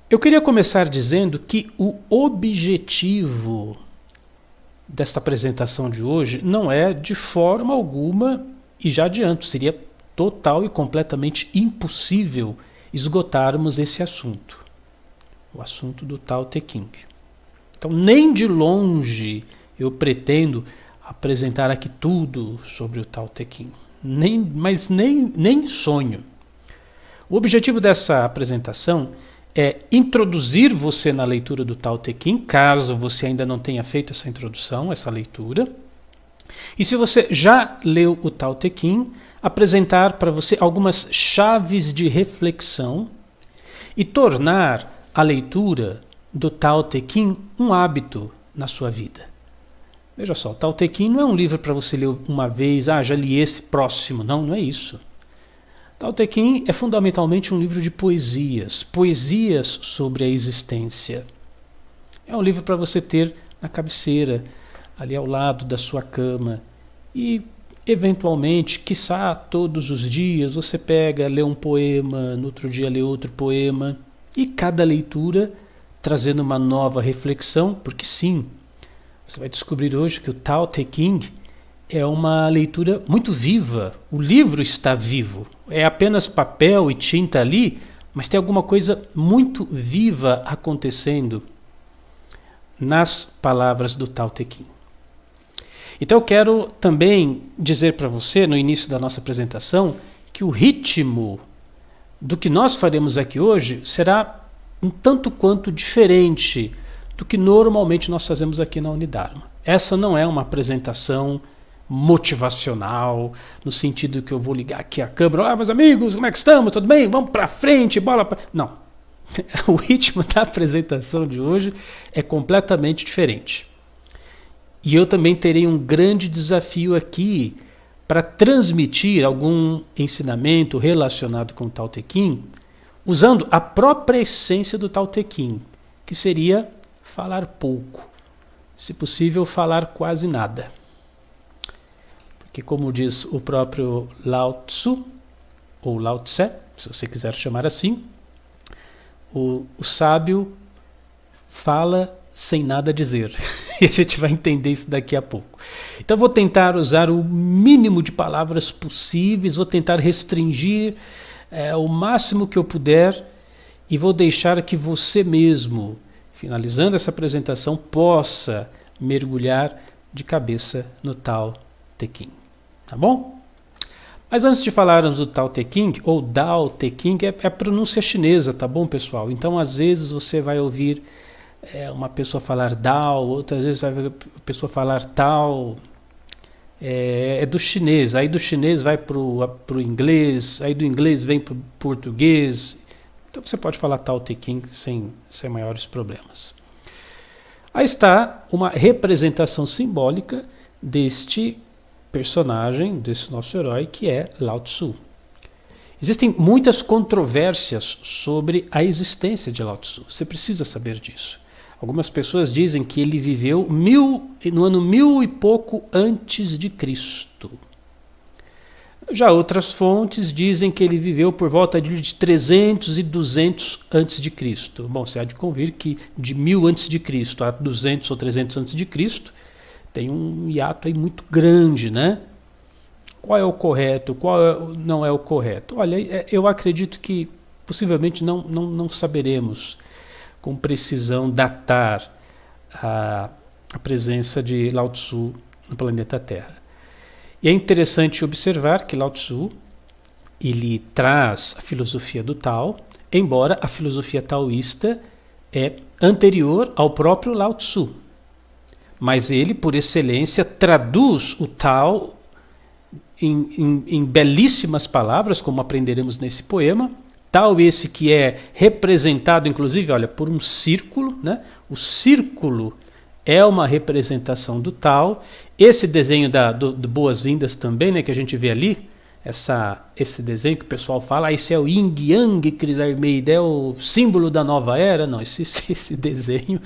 Eu queria começar dizendo que o objetivo desta apresentação de hoje não é de forma alguma, e já adianto, seria total e completamente impossível esgotarmos esse assunto, o assunto do Tao Te Ching. Então, nem de longe eu pretendo apresentar aqui tudo sobre o Tao Te Ching, nem sonho. O objetivo dessa apresentação é introduzir você na leitura do Tao Te Ching, caso você ainda não tenha feito essa introdução, essa leitura. E se você já leu o Tao Te Ching, apresentar para você algumas chaves de reflexão e tornar a leitura do Tao Te Ching um hábito na sua vida. Veja só, o Tao Te Ching não é um livro para você ler uma vez, já li esse, próximo. Não é isso. Tao Te Ching é fundamentalmente um livro de poesias, poesias sobre a existência. É um livro para você ter na cabeceira, ali ao lado da sua cama. E, eventualmente, quiçá todos os dias, você pega, lê um poema, no outro dia lê outro poema. E cada leitura trazendo uma nova reflexão, porque sim, você vai descobrir hoje que o Tao Te Ching é uma leitura muito viva. O livro está vivo. É apenas papel e tinta ali, mas tem alguma coisa muito viva acontecendo nas palavras do Tao Te Ching. Então eu quero também dizer para você, no início da nossa apresentação, que o ritmo do que nós faremos aqui hoje será um tanto quanto diferente do que normalmente nós fazemos aqui na Unidharma. Essa não é uma apresentação motivacional, no sentido que eu vou ligar aqui a câmera, olá meus amigos, como é que estamos? Tudo bem? Vamos para frente, bola para... Não. O ritmo da apresentação de hoje é completamente diferente. E eu também terei um grande desafio aqui para transmitir algum ensinamento relacionado com o Tao Te Ching, usando a própria essência do Tao Te Ching, que seria falar pouco, se possível falar quase nada. Porque como diz o próprio Lao Tzu, ou Lao Tse, se você quiser chamar assim, o sábio fala sem nada dizer. E a gente vai entender isso daqui a pouco. Então eu vou tentar usar o mínimo de palavras possíveis, vou tentar restringir o máximo que eu puder e vou deixar que você mesmo, finalizando essa apresentação, possa mergulhar de cabeça no Tao Te Ching. Tá bom? Mas antes de falarmos do Tao Te Ching, ou Dao Te Ching, é a pronúncia chinesa, tá bom, pessoal? Então, às vezes, você vai ouvir uma pessoa falar Dao, outras vezes vai ver a pessoa falar Tao. É do chinês, aí do chinês vai para o inglês, aí do inglês vem para o português. Então, você pode falar Tao Te Ching sem maiores problemas. Aí está uma representação simbólica deste personagem, desse nosso herói, que é Lao Tzu. Existem muitas controvérsias sobre a existência de Lao Tzu. Você precisa saber disso. Algumas pessoas dizem que ele viveu no ano 1000 e pouco antes de Cristo. Já outras fontes dizem que ele viveu por volta de 300 e 200 antes de Cristo. Bom, você há de convir que de 1000 antes de Cristo a 200 ou 300 antes de Cristo tem um hiato aí muito grande, né? Qual é o correto? Qual não é o correto? Olha, eu acredito que possivelmente não saberemos com precisão datar a presença de Lao Tzu no planeta Terra. E é interessante observar que Lao Tzu ele traz a filosofia do Tao, embora a filosofia taoísta é anterior ao próprio Lao Tzu. Mas ele, por excelência, traduz o Tao em belíssimas palavras, como aprenderemos nesse poema. Tao esse que é representado, inclusive, olha, por um círculo, né? O círculo é uma representação do Tao. Esse desenho do Boas-Vindas também, né, que a gente vê ali, esse desenho que o pessoal fala, esse é o Yin Yang, Cris Armeida, é o símbolo da nova era. Não, esse desenho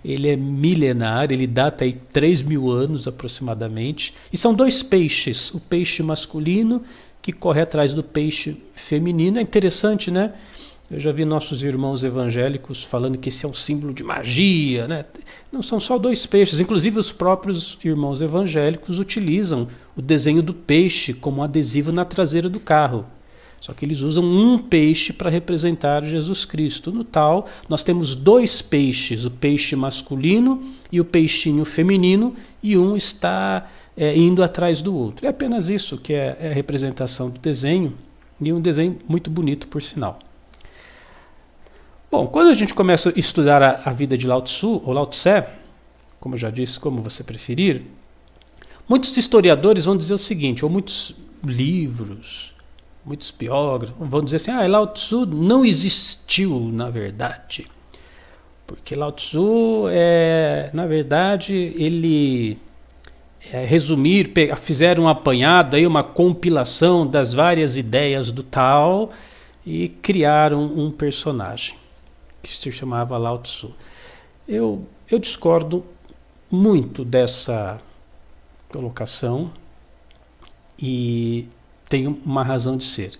ele é milenar, ele data aí 3.000 anos aproximadamente. E são dois peixes, o peixe masculino que corre atrás do peixe feminino. É interessante, né? Eu já vi nossos irmãos evangélicos falando que esse é um símbolo de magia, né? Não são só 2 peixes, inclusive os próprios irmãos evangélicos utilizam o desenho do peixe como adesivo na traseira do carro. Só que eles usam um peixe para representar Jesus Cristo. No tal, nós temos 2 peixes, o peixe masculino e o peixinho feminino, e um está indo atrás do outro. É apenas isso que é a representação do desenho, e um desenho muito bonito, por sinal. Bom, quando a gente começa a estudar a vida de Lao Tzu, ou Lao Tse, como eu já disse, como você preferir, muitos historiadores vão dizer o seguinte, ou muitos livros, muitos biógrafos vão dizer assim, Lao Tzu não existiu, na verdade. Porque Lao Tzu, na verdade, ele fizeram um apanhado, aí uma compilação das várias ideias do Tao e criaram um personagem que se chamava Lao Tzu. Eu discordo muito dessa colocação e tenho uma razão de ser.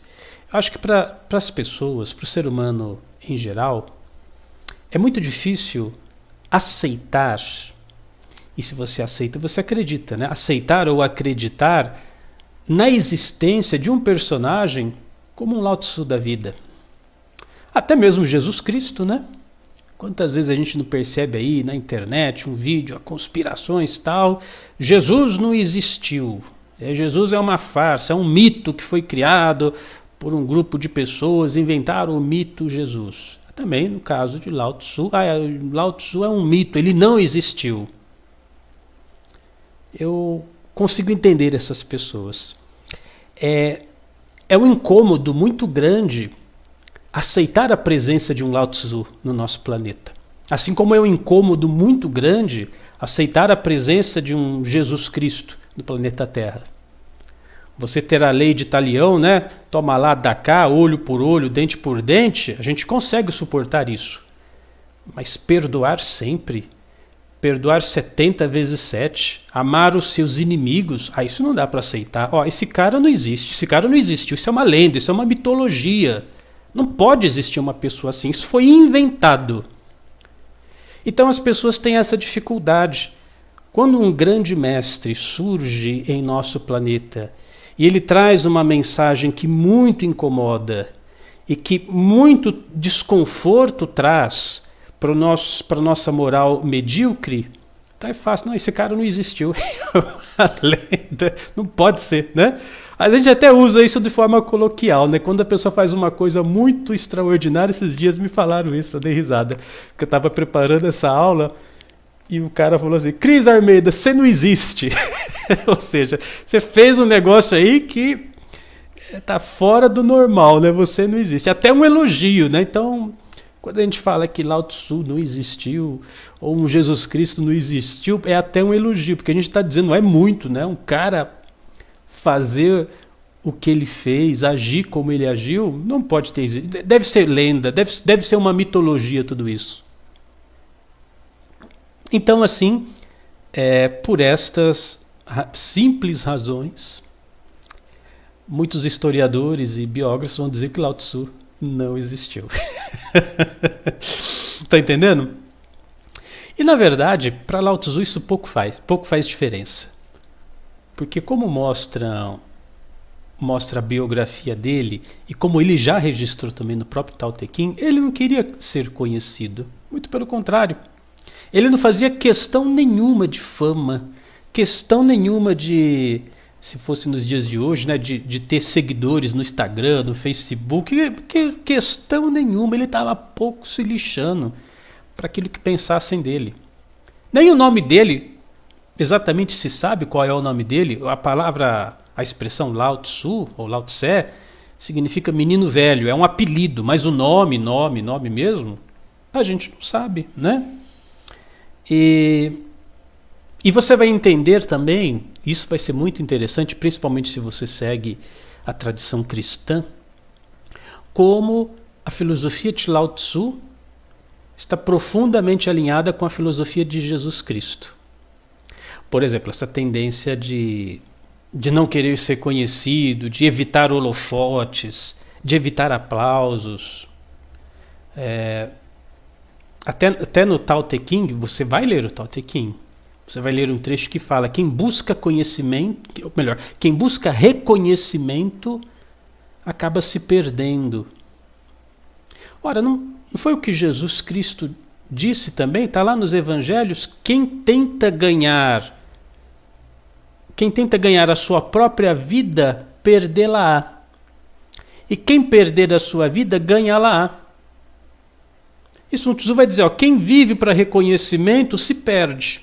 Acho que para as pessoas, para o ser humano em geral, é muito difícil aceitar, e se você aceita, você acredita, né? Aceitar ou acreditar na existência de um personagem como um Lao Tzu da vida. Até mesmo Jesus Cristo, né? Quantas vezes a gente não percebe aí na internet um vídeo, conspirações e tal, Jesus não existiu. Jesus é uma farsa, é um mito que foi criado por um grupo de pessoas, inventaram o mito Jesus. Também no caso de Lao Tzu, Lao Tzu é um mito, ele não existiu. Eu consigo entender essas pessoas. É um incômodo muito grande aceitar a presença de um Lao Tzu no nosso planeta. Assim como é um incômodo muito grande aceitar a presença de um Jesus Cristo no planeta Terra. Você ter a lei de Talião, né? Toma lá, dá cá, olho por olho, dente por dente, a gente consegue suportar isso. Mas perdoar sempre, perdoar 70 vezes 7, amar os seus inimigos, isso não dá para aceitar. Esse cara não existe, esse cara não existiu, isso é uma lenda, isso é uma mitologia. Não pode existir uma pessoa assim, isso foi inventado. Então as pessoas têm essa dificuldade. Quando um grande mestre surge em nosso planeta e ele traz uma mensagem que muito incomoda e que muito desconforto traz para a nossa moral medíocre, tá, é fácil. Não, esse cara não existiu. É uma lenda. Não pode ser, né? A gente até usa isso de forma coloquial, né? Quando a pessoa faz uma coisa muito extraordinária, esses dias me falaram isso, eu dei risada. Porque eu estava preparando essa aula e o cara falou assim, Cris Armeida, você não existe. Ou seja, você fez um negócio aí que tá fora do normal, né? Você não existe. Até um elogio, né? Então, quando a gente fala que Lao Tzu não existiu, ou um Jesus Cristo não existiu, é até um elogio, porque a gente está dizendo, é muito, né? Um cara fazer o que ele fez, agir como ele agiu, não pode ter existido. Deve ser lenda, deve ser uma mitologia tudo isso. Então, assim, por estas simples razões, muitos historiadores e biógrafos vão dizer que Lao Tzu não existiu. Tá entendendo? E, na verdade, para Lao Tzu isso pouco faz diferença. Porque como mostra a biografia dele, e como ele já registrou também no próprio Tao Te Ching, ele não queria ser conhecido. Muito pelo contrário. Ele não fazia questão nenhuma de fama, questão nenhuma de, se fosse nos dias de hoje, né, de ter seguidores no Instagram, no Facebook, questão nenhuma. Ele estava pouco se lixando para aquilo que pensassem dele. Nem o nome dele exatamente se sabe qual é o nome dele. A expressão Lao Tzu ou Lao Tse significa menino velho, é um apelido, mas o nome mesmo, a gente não sabe, né? E você vai entender também, isso vai ser muito interessante, principalmente se você segue a tradição cristã, como a filosofia de Lao Tzu está profundamente alinhada com a filosofia de Jesus Cristo. Por exemplo, essa tendência de não querer ser conhecido, de evitar holofotes, de evitar aplausos. Até no Tao Te Ching, você vai ler o Tao Te Ching, você vai ler um trecho que fala: quem busca conhecimento, ou melhor, quem busca reconhecimento acaba se perdendo. Ora, não foi o que Jesus Cristo disse também? Está lá nos Evangelhos: quem tenta ganhar a sua própria vida, perdê-la-á. E quem perder a sua vida, ganha-la-á. Isso Sun Tzu vai dizer: quem vive para reconhecimento se perde.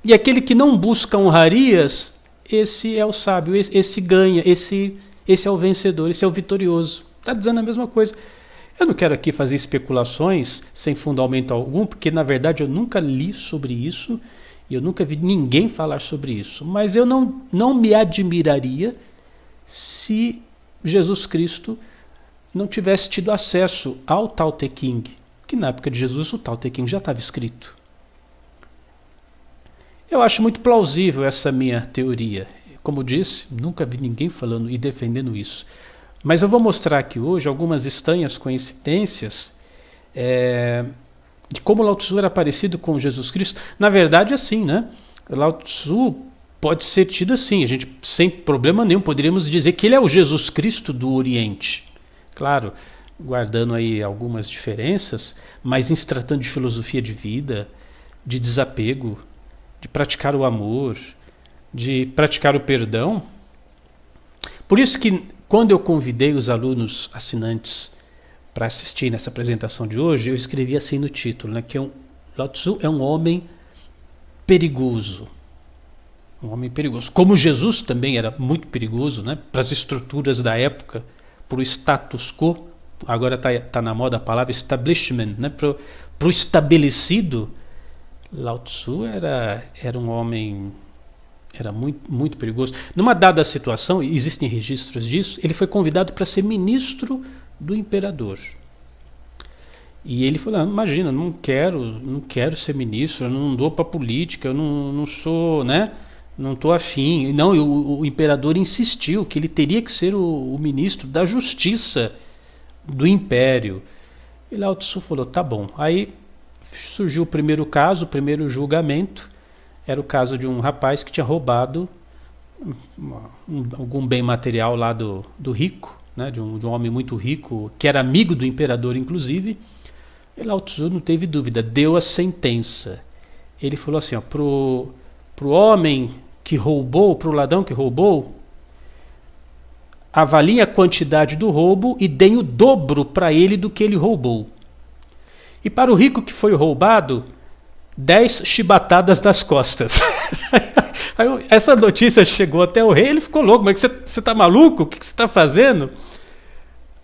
E aquele que não busca honrarias, esse é o sábio, esse ganha, esse é o vencedor, esse é o vitorioso. Está dizendo a mesma coisa. Eu não quero aqui fazer especulações sem fundamento algum, porque na verdade eu nunca li sobre isso e eu nunca vi ninguém falar sobre isso. Mas eu não me admiraria se Jesus Cristo não tivesse tido acesso ao Tao Te Ching, que na época de Jesus o Tao Te Ching já estava escrito. Eu acho muito plausível essa minha teoria. Como disse, nunca vi ninguém falando e defendendo isso. Mas eu vou mostrar aqui hoje algumas estranhas coincidências de como Lao Tzu era parecido com Jesus Cristo. Na verdade, assim, né? Lao Tzu pode ser tido assim, a gente sem problema nenhum poderíamos dizer que ele é o Jesus Cristo do Oriente. Claro, guardando aí algumas diferenças, mas em se tratando de filosofia de vida, de desapego, de praticar o amor, de praticar o perdão. Por isso que quando eu convidei os alunos assinantes para assistir nessa apresentação de hoje, eu escrevi assim no título, né, que Lao Tzu é um homem perigoso. Um homem perigoso. Como Jesus também era muito perigoso, né, para as estruturas da época, para o status quo. Agora está na moda a palavra establishment, né, para o estabelecido. Lao Tzu era um homem, era muito, muito perigoso. Numa dada situação, existem registros disso, ele foi convidado para ser ministro do imperador. E ele falou: imagina, não quero ser ministro, eu não dou para política, eu não sou, né, não estou afim. Não, o imperador insistiu que ele teria que ser o ministro da justiça do império. E Lao Tzu falou: tá bom. Aí surgiu o primeiro caso, o primeiro julgamento. Era o caso de um rapaz que tinha roubado algum bem material lá do rico, né, de um homem muito rico, que era amigo do imperador, inclusive. E Lao Tzu não teve dúvida, deu a sentença. Ele falou assim: pro homem que roubou, pro ladrão que roubou, avaliem a quantidade do roubo e deem o dobro para ele do que ele roubou. E para o rico que foi roubado, 10 chibatadas das costas. Aí, essa notícia chegou até o rei, ele ficou louco: mas você está maluco? O que você está fazendo?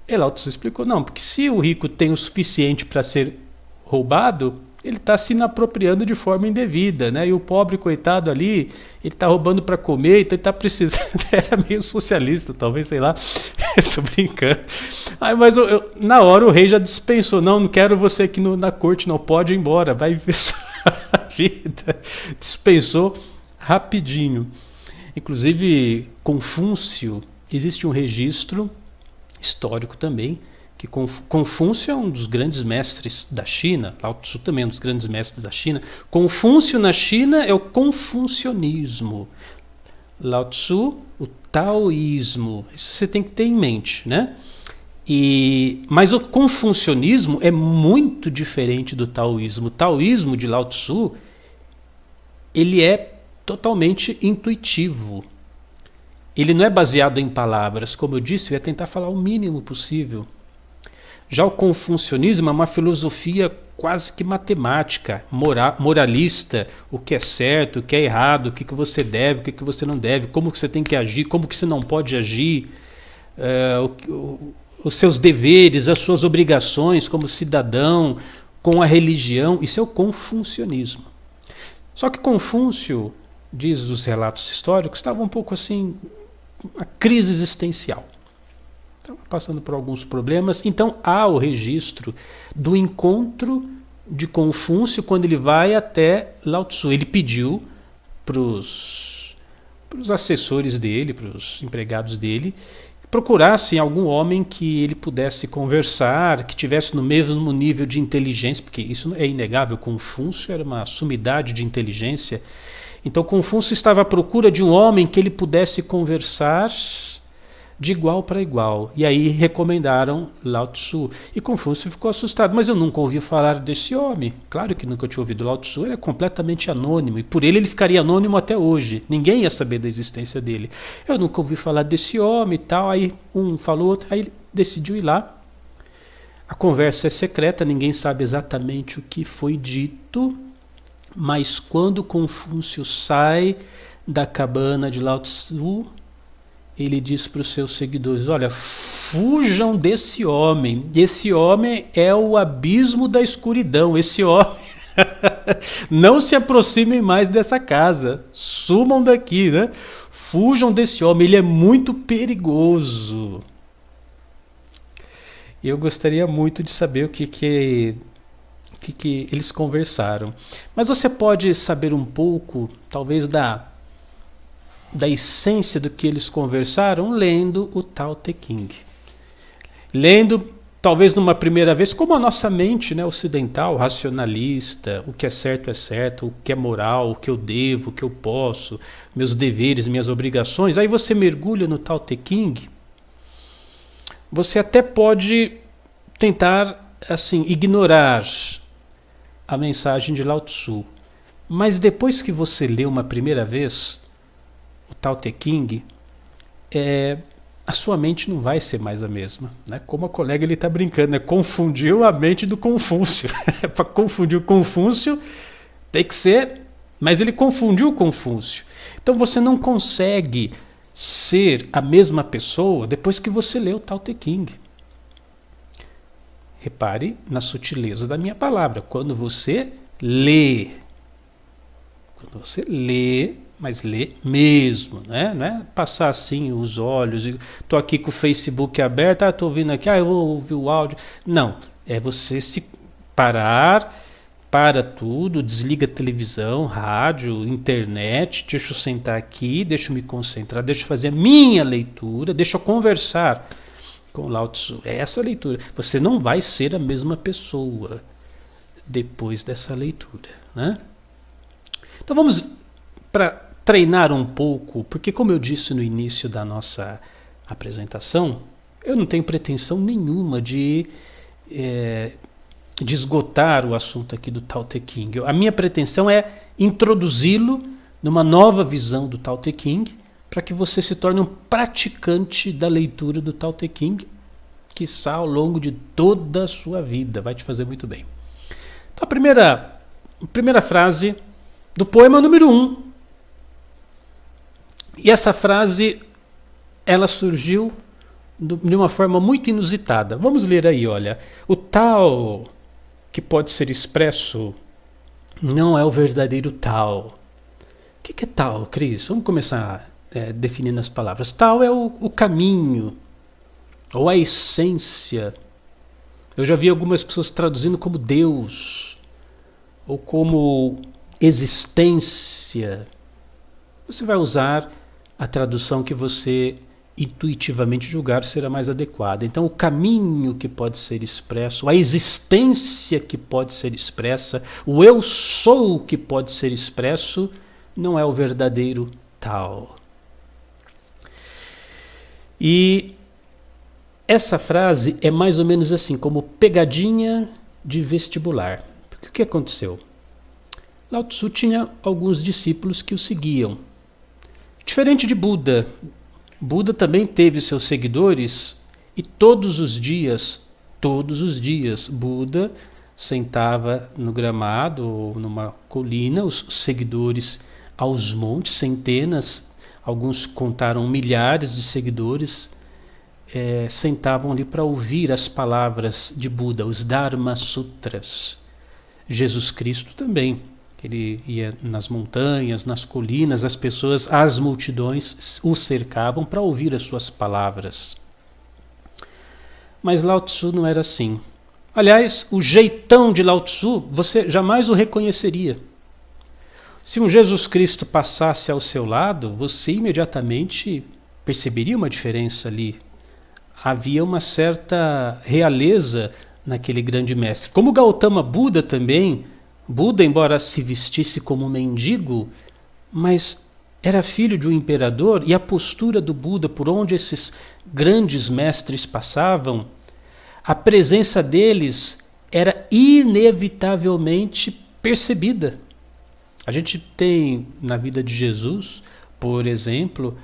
E Lao Tzu explicou: não, porque se o rico tem o suficiente para ser roubado, ele está se inapropriando de forma indevida, né? E o pobre coitado ali, ele está roubando para comer, então ele está precisando. Era meio socialista, talvez, sei lá. Estou brincando. Aí, mas na hora o rei já dispensou: não quero você aqui na corte, não, pode ir embora, vai viver sua vida. Dispensou rapidinho. Inclusive, Confúcio, existe um registro histórico também, que Confúcio é um dos grandes mestres da China, Lao Tzu também é um dos grandes mestres da China. Confúcio na China é o confucionismo. Lao Tzu, o taoísmo. Isso você tem que ter em mente, né? Mas o confucionismo é muito diferente do taoísmo. O taoísmo de Lao Tzu, ele é totalmente intuitivo. Ele não é baseado em palavras. Como eu disse, eu ia tentar falar o mínimo possível. Já o confucionismo é uma filosofia quase que matemática, moralista, o que é certo, o que é errado, o que você deve, o que você não deve, como que você tem que agir, como que você não pode agir, os seus deveres, as suas obrigações como cidadão, com a religião. Isso é o confucionismo. Só que Confúcio, diz os relatos históricos, estava um pouco assim, uma crise existencial. Estava passando por alguns problemas. Então há o registro do encontro de Confúcio quando ele vai até Lao Tzu. Ele pediu para os assessores dele, para os empregados dele, procurasse algum homem que ele pudesse conversar, que tivesse no mesmo nível de inteligência, porque isso é inegável, Confúcio era uma sumidade de inteligência. Então Confúcio estava à procura de um homem que ele pudesse conversar de igual para igual. E aí recomendaram Lao Tzu. E Confúcio ficou assustado. Mas eu nunca ouvi falar desse homem. Claro que nunca tinha ouvido Lao Tzu. Ele é completamente anônimo. E por ele ficaria anônimo até hoje. Ninguém ia saber da existência dele. Eu nunca ouvi falar desse homem e tal. Aí um falou outro. Aí ele decidiu ir lá. A conversa é secreta. Ninguém sabe exatamente o que foi dito. Mas quando Confúcio sai da cabana de Lao Tzu, ele diz para os seus seguidores: olha, fujam desse homem. Esse homem é o abismo da escuridão. Esse homem, não se aproximem mais dessa casa. Sumam daqui, né? Fujam desse homem, ele é muito perigoso. Eu gostaria muito de saber o que eles conversaram. Mas você pode saber um pouco, talvez, da essência do que eles conversaram lendo o Tao Te Ching. Lendo, talvez numa primeira vez, como a nossa mente, né, ocidental, racionalista, o que é certo, o que é moral, o que eu devo, o que eu posso, meus deveres, minhas obrigações. Aí você mergulha no Tao Te Ching, você até pode tentar assim ignorar a mensagem de Lao Tzu. Mas depois que você lê uma primeira vez o Tao Te Ching, a sua mente não vai ser mais a mesma. Né? Como a colega está brincando, né? Confundiu a mente do Confúcio. Para confundir o Confúcio, tem que ser... Mas ele confundiu o Confúcio. Então você não consegue ser a mesma pessoa depois que você lê o Tao Te Ching. Repare na sutileza da minha palavra. Quando você lê, mas lê mesmo, né? Não é passar assim os olhos, estou aqui com o Facebook aberto, estou ouvindo aqui, eu vou ouvir o áudio. Não, é você se parar, para tudo, desliga a televisão, rádio, internet, deixa eu sentar aqui, deixa eu me concentrar, deixa eu fazer a minha leitura, deixa eu conversar com Lao Tzu. É essa leitura. Você não vai ser a mesma pessoa depois dessa leitura, né? Então vamos para treinar um pouco, porque como eu disse no início da nossa apresentação, eu não tenho pretensão nenhuma de esgotar o assunto aqui do Tao Te Ching. A minha pretensão é introduzi-lo numa nova visão do Tao Te Ching, para que você se torne um praticante da leitura do Tao Te Ching, quiçá ao longo de toda a sua vida. Vai te fazer muito bem. Então a primeira frase do poema número 1. E essa frase, ela surgiu de uma forma muito inusitada. Vamos ler aí, olha. O Tao que pode ser expresso não é o verdadeiro Tao. O que é Tao, Cris? Vamos começar definindo as palavras. Tao é o caminho, ou a essência. Eu já vi algumas pessoas traduzindo como Deus, ou como existência. Você vai usar a tradução que você intuitivamente julgar será mais adequada. Então, o caminho que pode ser expresso, a existência que pode ser expressa, o eu sou que pode ser expresso, não é o verdadeiro Tao. E essa frase é mais ou menos assim, como pegadinha de vestibular. Porque o que aconteceu? Lao Tzu tinha alguns discípulos que o seguiam. Diferente de Buda, Buda também teve seus seguidores e todos os dias, Buda sentava no gramado ou numa colina, os seguidores aos montes, centenas, alguns contaram milhares de seguidores, sentavam ali para ouvir as palavras de Buda, os Dharma Sutras. Jesus Cristo também. Ele ia nas montanhas, nas colinas, as pessoas, as multidões o cercavam para ouvir as suas palavras. Mas Lao Tzu não era assim. Aliás, o jeitão de Lao Tzu, você jamais o reconheceria. Se um Jesus Cristo passasse ao seu lado, você imediatamente perceberia uma diferença ali. havia uma certa realeza naquele grande mestre. Como Gautama Buda também, Buda, embora se vestisse como um mendigo, mas era filho de um imperador, e a postura do Buda, por onde esses grandes mestres passavam, a presença deles era inevitavelmente percebida. A gente tem na vida de Jesus, por exemplo,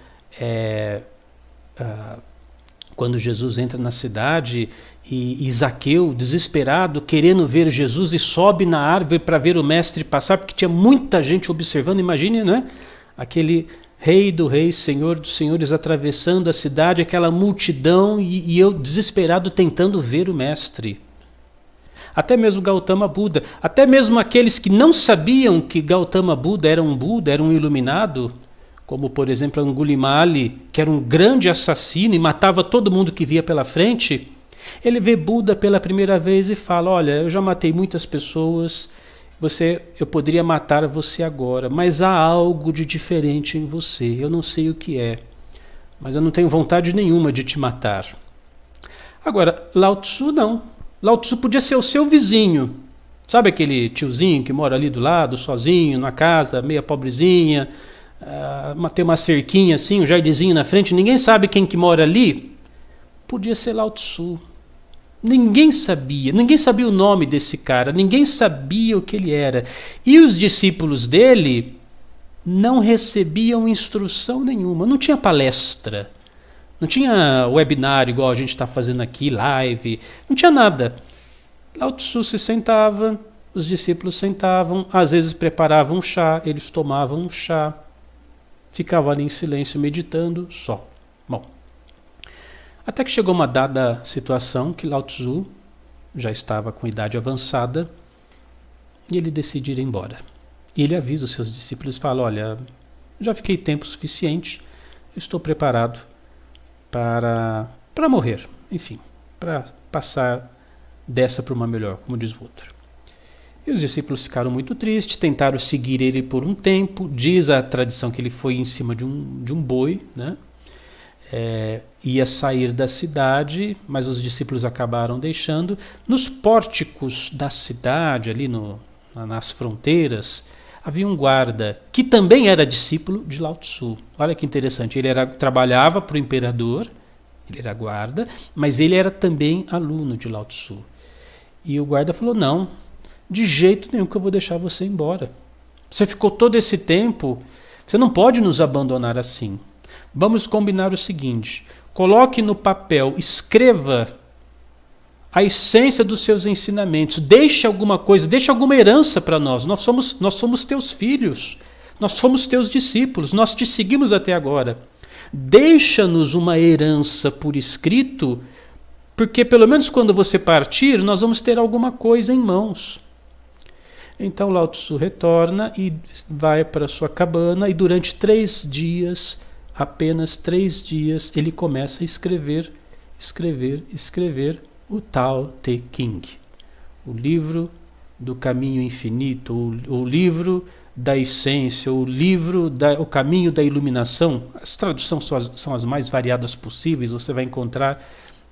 quando Jesus entra na cidade e Zaqueu, desesperado, querendo ver Jesus, e sobe na árvore para ver o mestre passar, porque tinha muita gente observando. Imagine, não é? Aquele rei do reis, senhor dos senhores atravessando a cidade, aquela multidão, e eu desesperado tentando ver o mestre. Até mesmo Gautama Buda, até mesmo aqueles que não sabiam que Gautama Buda, era um iluminado, como por exemplo Angulimali, que era um grande assassino e matava todo mundo que via pela frente, ele vê Buda pela primeira vez e fala: olha, eu já matei muitas pessoas, eu poderia matar você agora, mas há algo de diferente em você, eu não sei o que é, mas eu não tenho vontade nenhuma de te matar. Agora, Lao Tzu não. Lao Tzu podia ser o seu vizinho, sabe aquele tiozinho que mora ali do lado, sozinho, na casa, meia pobrezinha, tem uma cerquinha assim, um jardinzinho na frente, ninguém sabe quem que mora ali? Podia ser Lao Tzu. Ninguém sabia o nome desse cara, ninguém sabia o que ele era. E os discípulos dele não recebiam instrução nenhuma, não tinha palestra. Não tinha webinar igual a gente está fazendo aqui, live, não tinha nada. Lao Tzu se sentava, os discípulos sentavam, às vezes preparavam um chá, eles tomavam um chá, ficavam ali em silêncio meditando só. Bom, até que chegou uma dada situação que Lao Tzu já estava com idade avançada e ele decide ir embora. E ele avisa os seus discípulos e fala: olha, já fiquei tempo suficiente, estou preparado para morrer, enfim, para passar dessa para uma melhor, como diz o outro. E os discípulos ficaram muito tristes, tentaram seguir ele por um tempo. Diz a tradição que ele foi em cima de um boi, né? Ia sair da cidade, mas os discípulos acabaram deixando. Nos pórticos da cidade, ali nas fronteiras, havia um guarda que também era discípulo de Lao Tzu. Olha que interessante, ele trabalhava para o imperador, ele era guarda, mas ele era também aluno de Lao Tzu. E o guarda falou: não, de jeito nenhum que eu vou deixar você embora. Você ficou todo esse tempo, você não pode nos abandonar assim. Vamos combinar o seguinte: coloque no papel, escreva a essência dos seus ensinamentos, deixe alguma coisa, deixe alguma herança para nós. Nós somos teus filhos, nós somos teus discípulos, nós te seguimos até agora. Deixa-nos uma herança por escrito, porque pelo menos quando você partir, nós vamos ter alguma coisa em mãos. Então Lao Tzu retorna e vai para sua cabana, e durante 3 dias, apenas 3 dias, ele começa a escrever o Tao Te Ching, o livro do caminho infinito, o livro da essência, o caminho da iluminação. As traduções são as mais variadas possíveis, você vai encontrar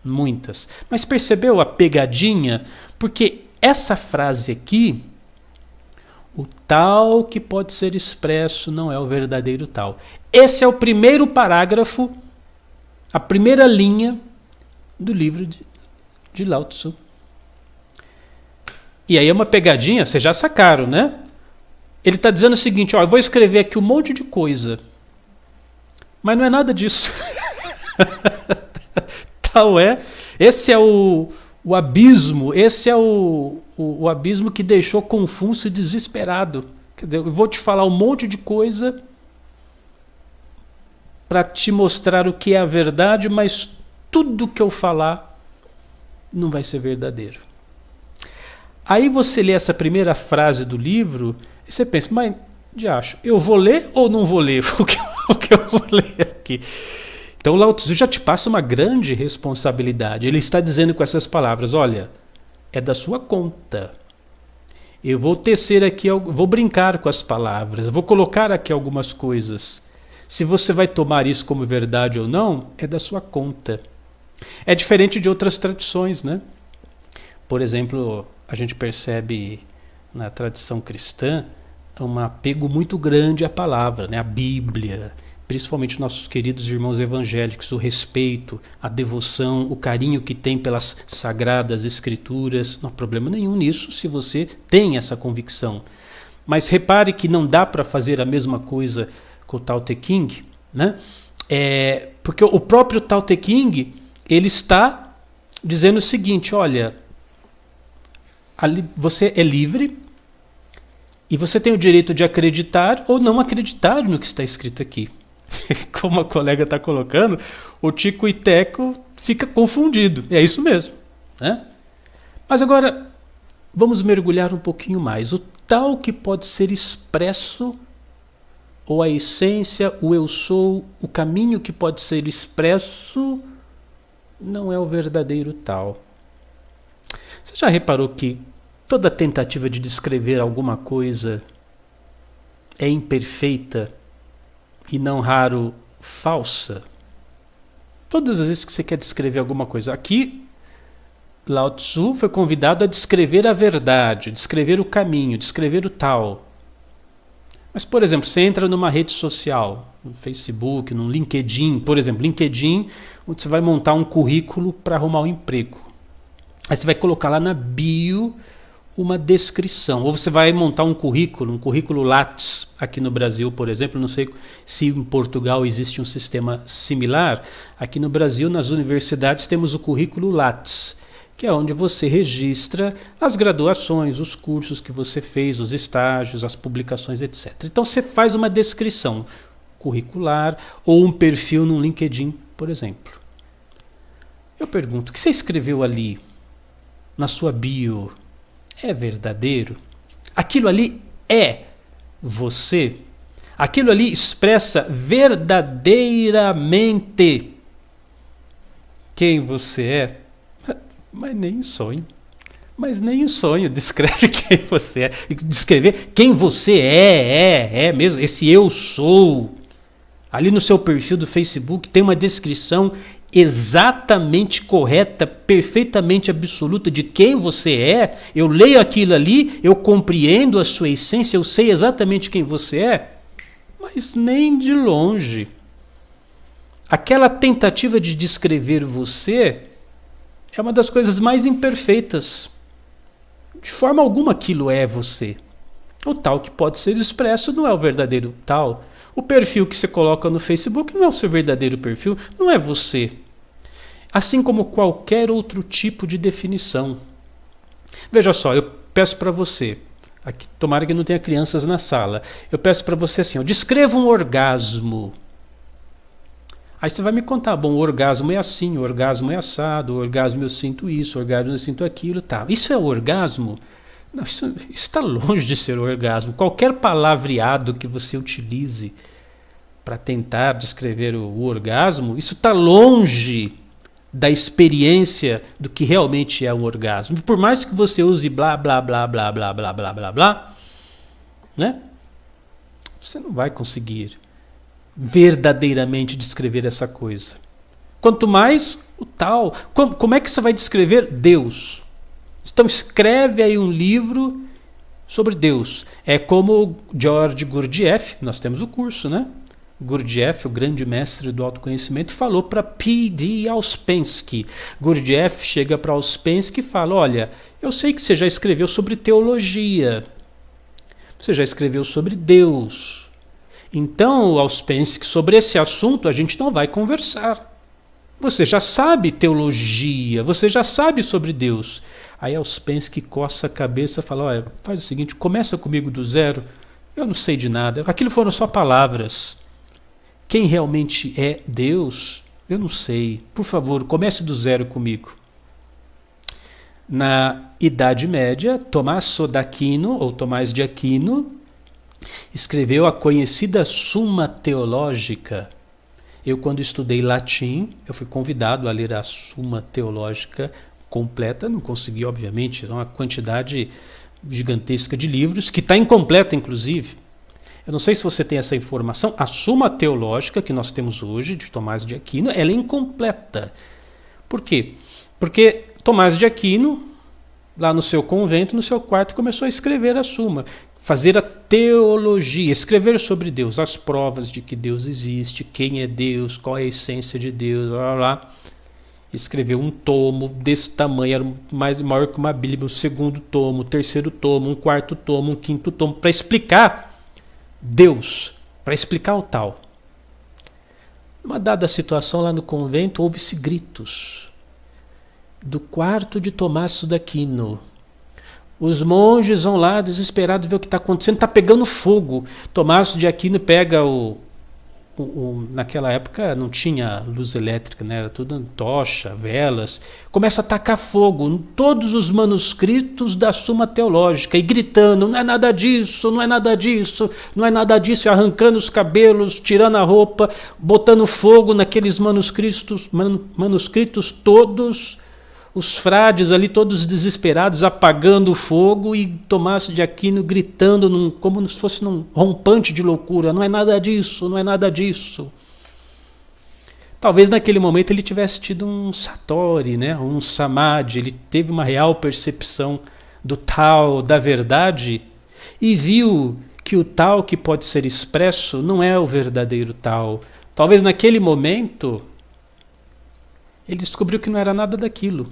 muitas. Mas percebeu a pegadinha? Porque essa frase aqui, o tal que pode ser expresso não é o verdadeiro tal. Esse é o primeiro parágrafo, a primeira linha do livro de Lao Tzu. E aí é uma pegadinha, vocês já sacaram, né? Ele está dizendo o seguinte: ó, eu vou escrever aqui um monte de coisa, mas não é nada disso. Tal é. Esse é o abismo, esse é o abismo que deixou Confúcio desesperado. Quer dizer, eu vou te falar um monte de coisa para te mostrar o que é a verdade, mas tudo que eu falar não vai ser verdadeiro. Aí você lê essa primeira frase do livro e você pensa: mas, diacho, eu vou ler ou não vou ler o que eu vou ler aqui? Então Lao Tzu já te passa uma grande responsabilidade. Ele está dizendo com essas palavras: olha, é da sua conta. Eu vou tecer aqui, vou brincar com as palavras, vou colocar aqui algumas coisas. Se você vai tomar isso como verdade ou não, é da sua conta. É diferente de outras tradições, né? Por exemplo, a gente percebe na tradição cristã um apego muito grande à palavra, né? A Bíblia, principalmente nossos queridos irmãos evangélicos, o respeito, a devoção, o carinho que tem pelas sagradas escrituras. Não há problema nenhum nisso se você tem essa convicção. Mas repare que não dá para fazer a mesma coisa com o Tao Te Ching, né? Porque o próprio Tao Te Ching, ele está dizendo o seguinte, olha, você é livre e você tem o direito de acreditar ou não acreditar no que está escrito aqui. Como a colega está colocando, o Tico e Teco fica confundido. É isso mesmo, né? Mas agora, vamos mergulhar um pouquinho mais. O tal que pode ser expresso, ou a essência, o eu sou, o caminho que pode ser expresso, não é o verdadeiro tal. Você já reparou que toda tentativa de descrever alguma coisa é imperfeita e não raro falsa? Todas as vezes que você quer descrever alguma coisa. Aqui, Lao Tzu foi convidado a descrever a verdade, descrever o caminho, descrever o tal. Mas, por exemplo, você entra numa rede social, no Facebook, no LinkedIn, por exemplo, LinkedIn, onde você vai montar um currículo para arrumar um emprego. Aí você vai colocar lá na bio uma descrição. Ou você vai montar um currículo Lattes, aqui no Brasil, por exemplo. Não sei se em Portugal existe um sistema similar. Aqui no Brasil, nas universidades, temos o currículo Lattes, que é onde você registra as graduações, os cursos que você fez, os estágios, as publicações, etc. Então você faz uma descrição curricular ou um perfil no LinkedIn, por exemplo. Eu pergunto, o que você escreveu ali na sua bio é verdadeiro? Aquilo ali é você? Aquilo ali expressa verdadeiramente quem você é? Mas nem em sonho descreve quem você é. Descrever quem você é mesmo. Esse eu sou. Ali no seu perfil do Facebook tem uma descrição exatamente correta, perfeitamente absoluta de quem você é. Eu leio aquilo ali, eu compreendo a sua essência, eu sei exatamente quem você é. Mas nem de longe. Aquela tentativa de descrever você é uma das coisas mais imperfeitas. De forma alguma aquilo é você. O tal que pode ser expresso não é o verdadeiro tal. O perfil que você coloca no Facebook não é o seu verdadeiro perfil, não é você. Assim como qualquer outro tipo de definição. Veja só, eu peço para você, aqui, tomara que não tenha crianças na sala, eu peço para você assim, descreva um orgasmo. Aí você vai me contar, bom, o orgasmo é assim, o orgasmo é assado, o orgasmo eu sinto isso, o orgasmo eu sinto aquilo, tá. Isso é orgasmo? Não, isso está longe de ser orgasmo. Qualquer palavreado que você utilize para tentar descrever o orgasmo, isso está longe da experiência do que realmente é o orgasmo. Por mais que você use blá, blá, blá, blá, blá, blá, blá, blá, blá, né? Você não vai conseguir verdadeiramente descrever essa coisa. Quanto mais o tal. Como é que você vai descrever Deus? Então escreve aí um livro sobre Deus. É como George Gurdjieff, nós temos o curso, né? Gurdjieff, o grande mestre do autoconhecimento, falou para P.D. Ouspensky. Gurdjieff chega para Ouspensky e fala, olha, eu sei que você já escreveu sobre teologia, você já escreveu sobre Deus. Então, Ouspensky, sobre esse assunto a gente não vai conversar. Você já sabe teologia, você já sabe sobre Deus. Aí Ouspensky coça a cabeça e fala, olha, faz o seguinte, começa comigo do zero, eu não sei de nada. Aquilo foram só palavras. Quem realmente é Deus, eu não sei. Por favor, comece do zero comigo. Na Idade Média, Tommaso d'Aquino, ou Tomás de Aquino, escreveu a conhecida Suma Teológica. Eu, quando estudei latim, eu fui convidado a ler a Suma Teológica completa, não consegui, obviamente, é uma quantidade gigantesca de livros, que está incompleta, inclusive. Eu não sei se você tem essa informação, a Suma Teológica que nós temos hoje, de Tomás de Aquino, ela é incompleta, Por quê? Porque Tomás de Aquino, lá no seu convento, no seu quarto, começou a escrever a Suma, fazer a teologia, escrever sobre Deus, as provas de que Deus existe, quem é Deus, qual é a essência de Deus, blá, blá, blá. Escreveu um tomo desse tamanho, era maior que uma Bíblia, o segundo tomo, o terceiro tomo, um quarto tomo, um quinto tomo, para explicar Deus, para explicar o tal. Numa dada situação lá no convento, houve-se gritos do quarto de Tomás de Aquino. Os monges vão lá desesperados ver o que está acontecendo, está pegando fogo. Tomás de Aquino pega naquela época não tinha luz elétrica, né? Era tudo tocha, velas. Começa a tacar fogo em todos os manuscritos da Suma Teológica e gritando: não é nada disso, não é nada disso, não é nada disso, e arrancando os cabelos, tirando a roupa, botando fogo naqueles manuscritos todos. Os frades ali todos desesperados, apagando o fogo, e Tomás de Aquino gritando como se fosse num rompante de loucura: não é nada disso, não é nada disso. Talvez naquele momento ele tivesse tido um satori, né? Um samadhi, ele teve uma real percepção do tal, da verdade, e viu que o tal que pode ser expresso não é o verdadeiro tal. Talvez naquele momento ele descobriu que não era nada daquilo.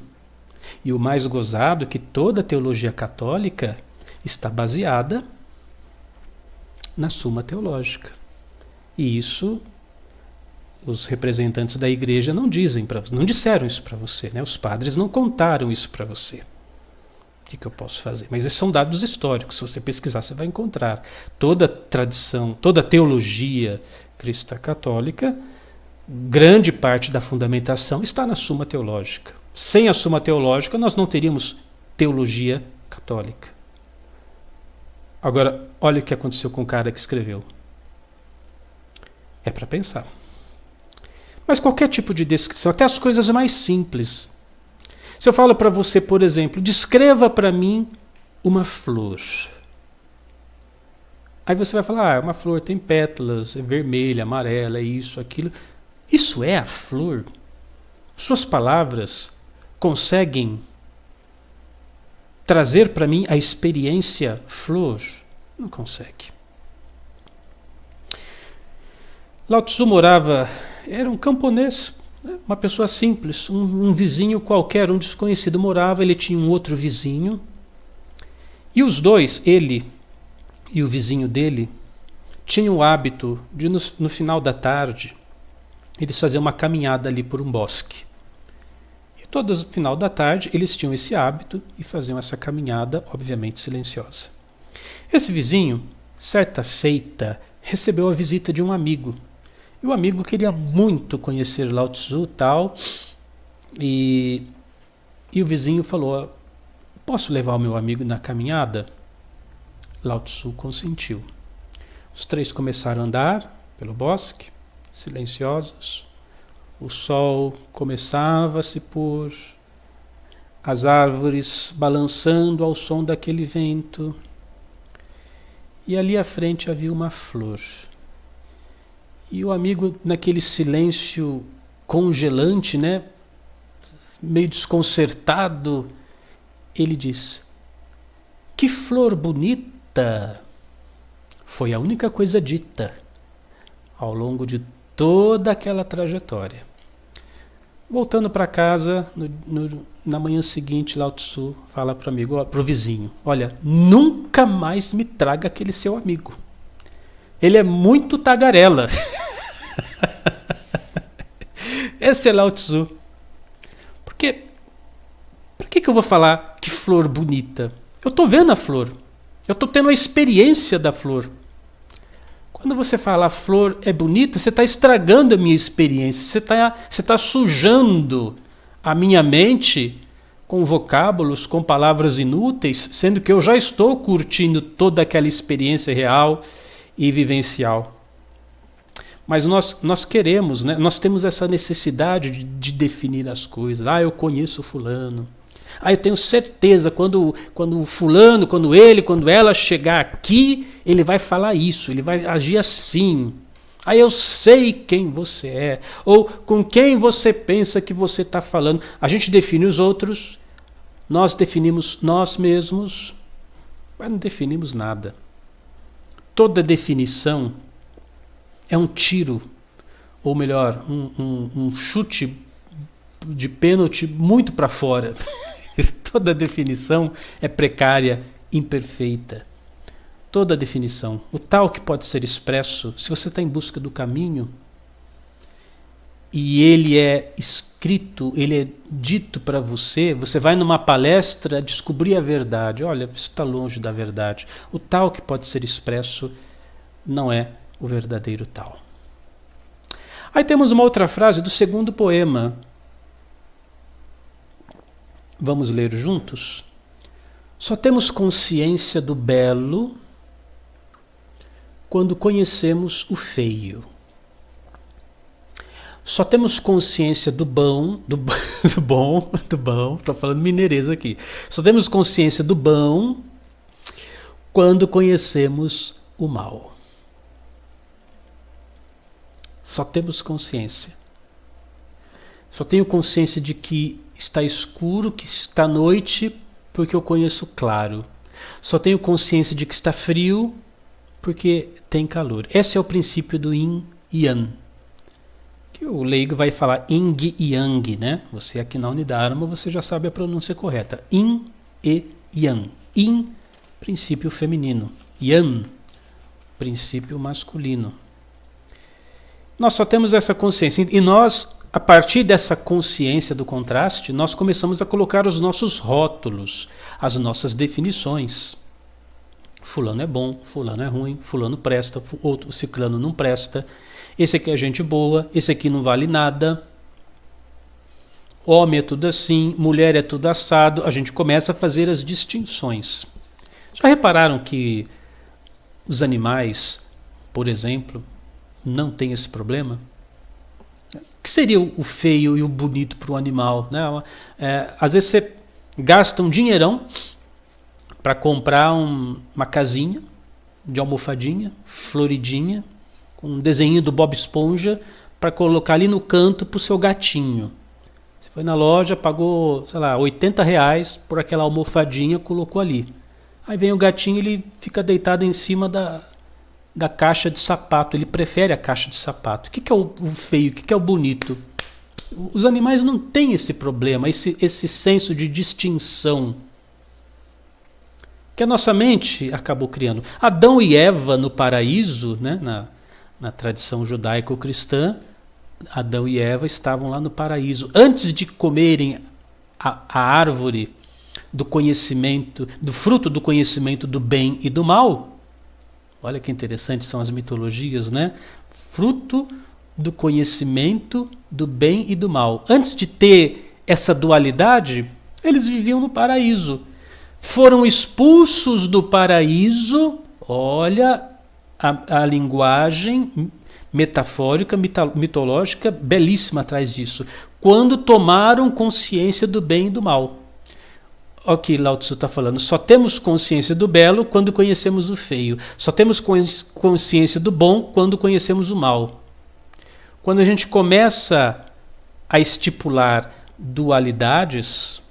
E o mais gozado é que toda a teologia católica está baseada na Suma Teológica. E isso os representantes da igreja não dizem para você, não disseram isso para você, né? Os padres não contaram isso para você. O que eu posso fazer? Mas esses são dados históricos. Se você pesquisar, você vai encontrar. Toda tradição, toda teologia cristã católica, grande parte da fundamentação está na Suma Teológica. Sem a Suma Teológica, nós não teríamos teologia católica. Agora, olha o que aconteceu com o cara que escreveu. É para pensar. Mas qualquer tipo de descrição, até as coisas mais simples. Se eu falo para você, por exemplo, descreva para mim uma flor. Aí você vai falar: uma flor tem pétalas, é vermelha, amarela, é isso, aquilo. Isso é a flor? Suas palavras conseguem trazer para mim a experiência flor? Não consegue. Lao Tzu morava, era um camponês, uma pessoa simples, um vizinho qualquer, um desconhecido morava, ele tinha um outro vizinho, e os dois, ele e o vizinho dele, tinham o hábito de no final da tarde eles faziam uma caminhada ali por um bosque. E todo final da tarde eles tinham esse hábito e faziam essa caminhada, obviamente silenciosa. Esse vizinho, certa feita, recebeu a visita de um amigo. E o amigo queria muito conhecer Lao Tzu e tal. E o vizinho falou: posso levar o meu amigo na caminhada? Lao Tzu consentiu. Os três começaram a andar pelo bosque, silenciosos. O sol começava a se pôr, as árvores balançando ao som daquele vento. E ali à frente havia uma flor. E o amigo, naquele silêncio congelante, né, meio desconcertado, ele diz: que flor bonita! Foi a única coisa dita ao longo de toda aquela trajetória. Voltando para casa, na manhã seguinte, Lao Tzu fala para o amigo, para o vizinho: olha, nunca mais me traga aquele seu amigo. Ele é muito tagarela. Esse é Lao Tzu. Por que eu vou falar que flor bonita? Eu estou vendo a flor. Eu estou tendo a experiência da flor. Quando você fala a flor é bonita, você está estragando a minha experiência. Você está sujando a minha mente com vocábulos, com palavras inúteis, sendo que eu já estou curtindo toda aquela experiência real e vivencial. Mas nós queremos, né? Nós temos essa necessidade de definir as coisas. Eu conheço fulano. Eu tenho certeza, quando fulano, quando ela chegar aqui, ele vai falar isso, ele vai agir assim. Ah, eu sei quem você é, ou com quem você pensa que você está falando. A gente define os outros, nós definimos nós mesmos, mas não definimos nada. Toda definição é um tiro, ou melhor, um chute de pênalti muito para fora. Toda definição é precária, imperfeita. Toda definição. O tal que pode ser expresso, se você está em busca do caminho, e ele é escrito, ele é dito para você, você vai numa palestra descobrir a verdade. Olha, isso está longe da verdade. O tal que pode ser expresso não é o verdadeiro tal. Aí temos uma outra frase do segundo poema. Vamos ler juntos? Só temos consciência do belo quando conhecemos o feio. Só temos consciência do bom, estou falando mineirês aqui. Só temos consciência do bom quando conhecemos o mal. Só temos consciência. Só tenho consciência de que está escuro, que está noite, porque eu conheço claro. Só tenho consciência de que está frio, porque tem calor. Esse é o princípio do yin e yang. Que o leigo vai falar yin e yang, né? Você aqui na Unidharma, você já sabe a pronúncia correta. Yin e yang. Yin, princípio feminino. Yang, princípio masculino. Nós só temos essa consciência. E nós, a partir dessa consciência do contraste, nós começamos a colocar os nossos rótulos, as nossas definições. Fulano é bom, fulano é ruim, fulano presta, outro ciclano não presta, esse aqui é gente boa, esse aqui não vale nada, homem é tudo assim, mulher é tudo assado. A gente começa a fazer as distinções. Já repararam que os animais, por exemplo, não têm esse problema? O que seria o feio e o bonito para o animal, né? Às vezes você gasta um dinheirão para comprar uma casinha de almofadinha, floridinha, com um desenho do Bob Esponja, para colocar ali no canto para o seu gatinho. Você foi na loja, pagou, sei lá, R$80 por aquela almofadinha, colocou ali. Aí vem o gatinho, ele fica deitado em cima da caixa de sapato, ele prefere a caixa de sapato. O que é o feio, o que é o bonito? Os animais não têm esse problema, esse senso de distinção que a nossa mente acabou criando. Adão e Eva no paraíso, né, na tradição judaico-cristã, Adão e Eva estavam lá no paraíso. Antes de comerem a árvore do conhecimento, do fruto do conhecimento do bem e do mal, olha que interessante são as mitologias, né? Fruto do conhecimento do bem e do mal. Antes de ter essa dualidade, eles viviam no paraíso. Foram expulsos do paraíso, olha a linguagem metafórica, mitológica, belíssima atrás disso, quando tomaram consciência do bem e do mal. Olha o que Lao Tzu está falando, só temos consciência do belo quando conhecemos o feio, só temos consciência do bom quando conhecemos o mal. Quando a gente começa a estipular dualidades,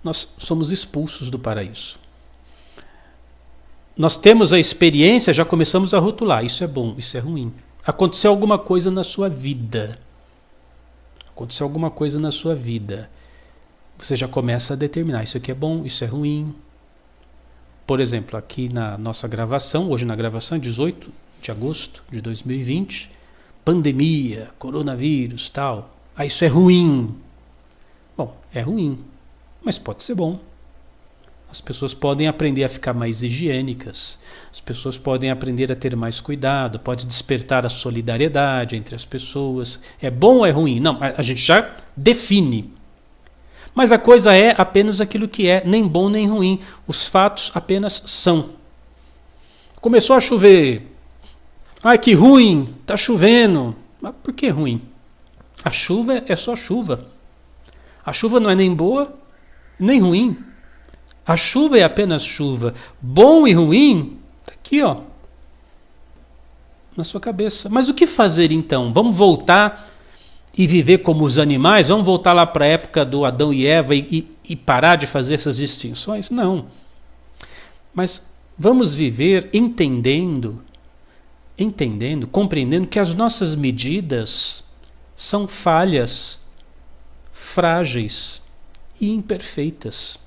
nós somos expulsos do paraíso. Nós temos a experiência, já começamos a rotular, isso é bom, isso é ruim. Aconteceu alguma coisa na sua vida. Aconteceu alguma coisa na sua vida. Você já começa a determinar, isso aqui é bom, isso é ruim. Por exemplo, aqui na nossa gravação, hoje na gravação, 18 de agosto de 2020, pandemia, coronavírus, tal. Ah, isso é ruim. Bom, é ruim, mas pode ser bom. As pessoas podem aprender a ficar mais higiênicas, as pessoas podem aprender a ter mais cuidado, pode despertar a solidariedade entre as pessoas. É bom ou é ruim? Não, a gente já define. Mas a coisa é apenas aquilo que é, nem bom nem ruim. Os fatos apenas são. Começou a chover. Ai, que ruim, está chovendo. Mas por que ruim? A chuva é só chuva. A chuva não é nem boa, nem ruim. A chuva é apenas chuva. Bom e ruim, está aqui, ó. na sua cabeça. Mas o que fazer então? Vamos voltar e viver como os animais? Vamos voltar lá para a época do Adão e Eva e parar de fazer essas distinções? Não. Mas vamos viver entendendo, compreendendo que as nossas medidas são falhas, frágeis e imperfeitas.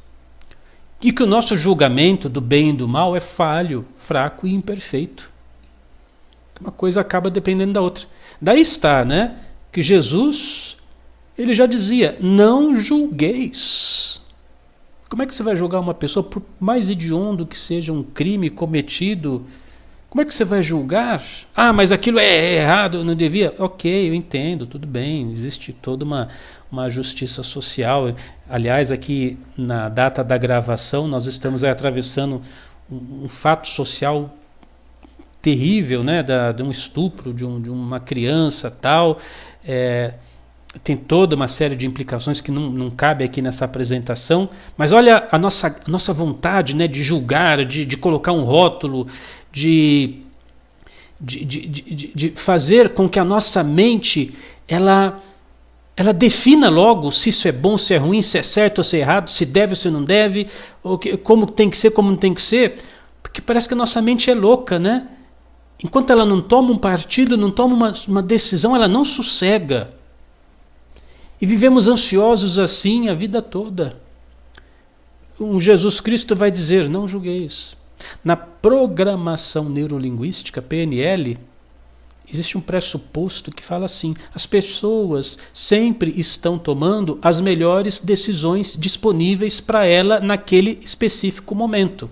E que o nosso julgamento do bem e do mal é falho, fraco e imperfeito. Uma coisa acaba dependendo da outra. Daí está, né, que Jesus, ele já dizia, não julgueis. Como é que você vai julgar uma pessoa, por mais hediondo que seja um crime cometido? Como é que você vai julgar? Ah, mas aquilo é errado, não devia? Ok, eu entendo, tudo bem, existe toda uma justiça social. Aliás, aqui na data da gravação, nós estamos atravessando um fato social terrível, né, de um estupro de uma criança, tal. Tem toda uma série de implicações que não cabe aqui nessa apresentação, mas olha a nossa vontade, né, de julgar, de colocar um rótulo, de fazer com que a nossa mente ela defina logo se isso é bom, se é ruim, se é certo ou se é errado, se deve ou se não deve, ou como tem que ser, como não tem que ser, porque parece que a nossa mente é louca, né? Enquanto ela não toma um partido, não toma uma decisão, ela não sossega. E vivemos ansiosos assim a vida toda. Um Jesus Cristo vai dizer, não julgueis. Na programação neurolinguística, PNL, existe um pressuposto que fala assim, as pessoas sempre estão tomando as melhores decisões disponíveis para ela naquele específico momento.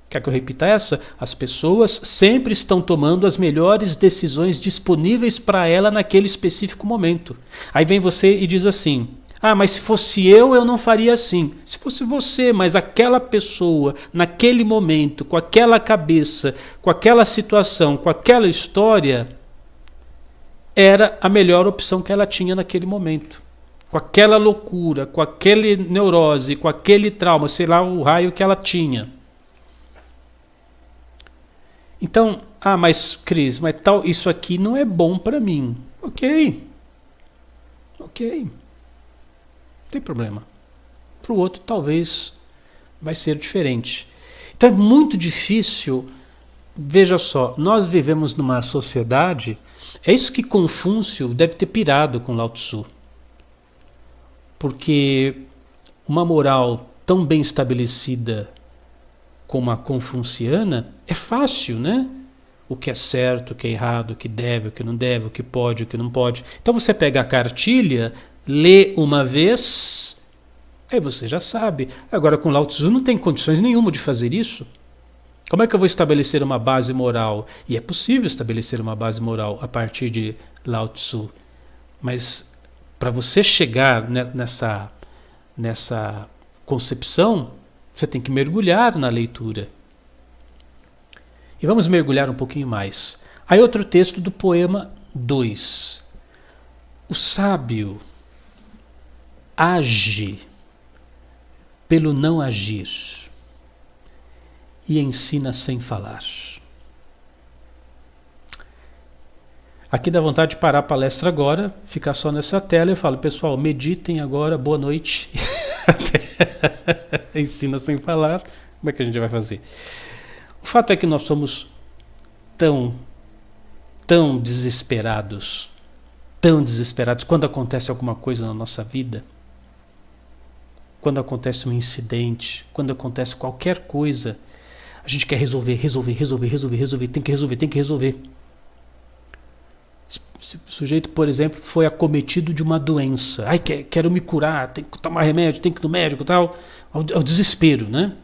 Quer que eu repita essa? As pessoas sempre estão tomando as melhores decisões disponíveis para ela naquele específico momento. Aí vem você e diz assim, ah, mas se fosse eu não faria assim. Se fosse você, mas aquela pessoa, naquele momento, com aquela cabeça, com aquela situação, com aquela história, era a melhor opção que ela tinha naquele momento. Com aquela loucura, com aquele neurose, com aquele trauma, sei lá o raio que ela tinha. Então, mas Cris, mas tal, isso aqui não é bom para mim. Ok. Não tem problema. Para o outro talvez vai ser diferente. Então é muito difícil, veja só, nós vivemos numa sociedade, é isso que Confúcio deve ter pirado com Lao Tzu. Porque uma moral tão bem estabelecida como a confuciana, é fácil, né? O que é certo, o que é errado, o que deve, o que não deve, o que pode, o que não pode. Então você pega a cartilha, lê uma vez, aí você já sabe. Agora com Lao Tzu não tem condições nenhuma de fazer isso. Como é que eu vou estabelecer uma base moral? E é possível estabelecer uma base moral a partir de Lao Tzu. Mas para você chegar nessa concepção, você tem que mergulhar na leitura. E vamos mergulhar um pouquinho mais. Aí outro texto do poema 2. O sábio age pelo não agir e ensina sem falar. Aqui dá vontade de parar a palestra agora, ficar só nessa tela e eu falo, pessoal, meditem agora, boa noite. Ensina sem falar. Como é que a gente vai fazer? O fato é que nós somos tão desesperados quando acontece alguma coisa na nossa vida, quando acontece um incidente, quando acontece qualquer coisa, a gente quer resolver, tem que resolver. Se o sujeito, por exemplo, foi acometido de uma doença, quero me curar, tem que tomar remédio, tem que ir no médico e tal, ao desespero, né?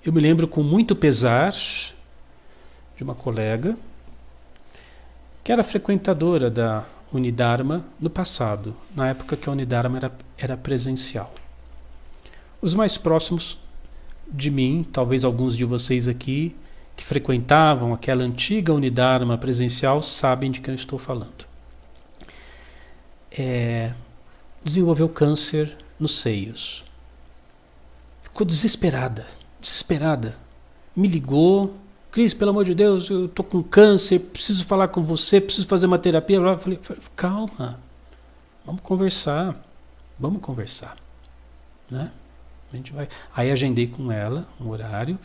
Eu me lembro com muito pesar de uma colega que era frequentadora da Unidarma no passado, na época que a Unidarma era presencial. Os mais próximos de mim, talvez alguns de vocês aqui, que frequentavam aquela antiga Unidarma presencial, sabem de quem eu estou falando. Desenvolveu câncer nos seios. Ficou desesperada. Me ligou Cris, pelo amor de Deus, eu estou com câncer, preciso falar com você, preciso fazer uma terapia. Eu falei, calma, vamos conversar, né? A gente vai. Aí agendei com ela um horário.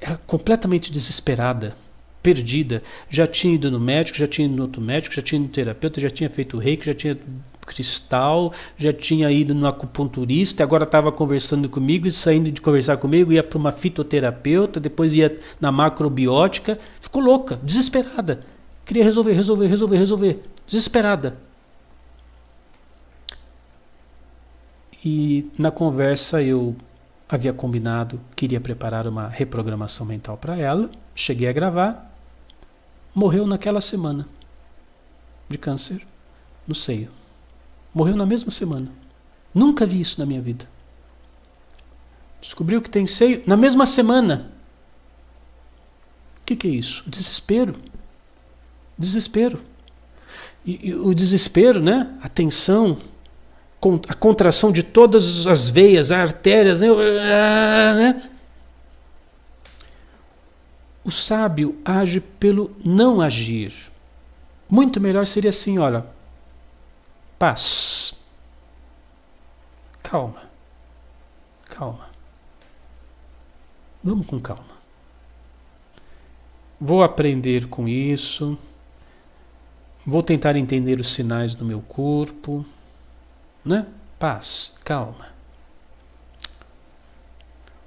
Ela completamente desesperada, perdida. Já tinha ido no médico, já tinha ido no outro médico, já tinha ido no terapeuta, já tinha feito reiki, já tinha cristal, já tinha ido no acupunturista, agora estava conversando comigo e saindo de conversar comigo, ia para uma fitoterapeuta, depois ia na macrobiótica. Ficou louca, desesperada. Queria resolver. Desesperada. E na conversa eu havia combinado, queria preparar uma reprogramação mental para ela, cheguei a gravar, morreu naquela semana de câncer no seio. Morreu na mesma semana. Nunca vi isso na minha vida. Descobriu que tem seio na mesma semana. O que é isso? Desespero. E o desespero, né? A tensão, a contração de todas as veias, as artérias, né? O sábio age pelo não agir. Muito melhor seria assim, olha, paz. Calma. Vamos com calma. Vou aprender com isso. Vou tentar entender os sinais do meu corpo. Né? Paz, calma.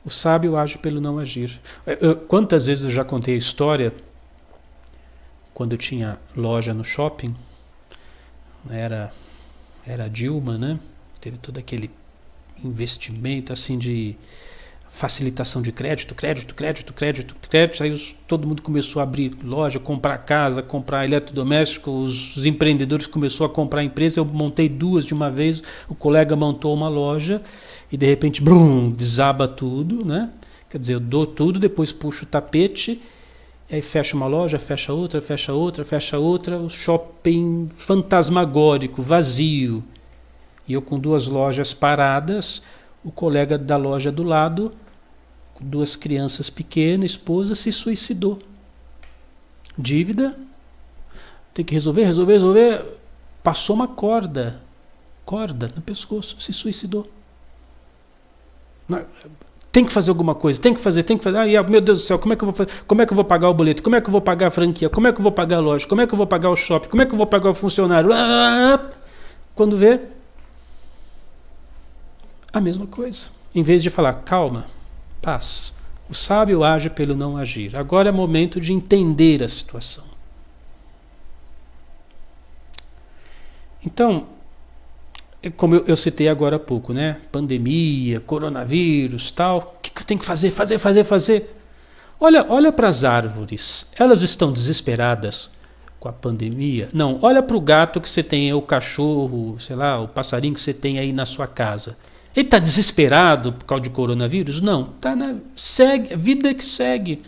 O sábio age pelo não agir. Quantas vezes eu já contei a história, quando eu tinha loja no shopping, era a Dilma, né? Teve todo aquele investimento assim de facilitação de crédito, aí todo mundo começou a abrir loja, comprar casa, comprar eletrodoméstico, os empreendedores começaram a comprar empresa, eu montei 2 de uma vez, o colega montou uma loja e de repente, brum, desaba tudo, né? Quer dizer, eu dou tudo, depois puxo o tapete, aí fecha uma loja, fecha outra, o shopping fantasmagórico, vazio. E eu com 2 lojas paradas, o colega da loja do lado, com 2 crianças pequenas, esposa, se suicidou. Dívida, tem que resolver. Passou uma corda no pescoço, se suicidou. Tem que fazer alguma coisa, tem que fazer. Ai, meu Deus do céu, como é que eu vou fazer? Como é que eu vou pagar o boleto? Como é que eu vou pagar a franquia? Como é que eu vou pagar a loja? Como é que eu vou pagar o shopping? Como é que eu vou pagar o funcionário? Quando vê, a mesma coisa. Em vez de falar, calma, paz. O sábio age pelo não agir. Agora é momento de entender a situação. Então, como eu citei agora há pouco, né? Pandemia, coronavírus, tal. O que eu tenho que fazer? Olha para as árvores. Elas estão desesperadas com a pandemia? Não. Olha para o gato que você tem, o cachorro, sei lá, o passarinho que você tem aí na sua casa. Ele está desesperado por causa de coronavírus? Não. Segue, a vida que segue.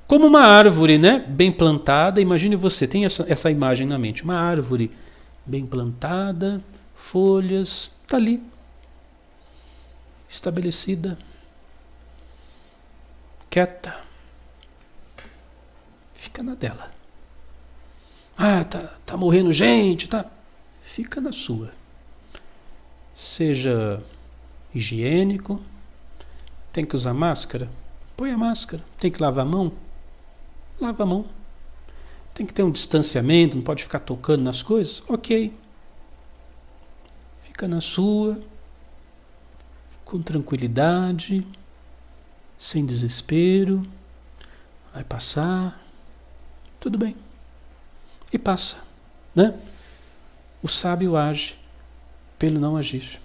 Como uma árvore, né? Bem plantada. Imagine você, tem essa imagem na mente. Uma árvore bem plantada, folhas, está ali. Estabelecida. Quieta. Fica na dela. Tá morrendo gente, tá? Fica na sua. Seja higiênico. Tem que usar máscara? Põe a máscara. Tem que lavar a mão? Lava a mão. Tem que ter um distanciamento, não pode ficar tocando nas coisas? Ok. Fica na sua, com tranquilidade, sem desespero. Vai passar. Tudo bem. E passa, né? O sábio age pelo não agir.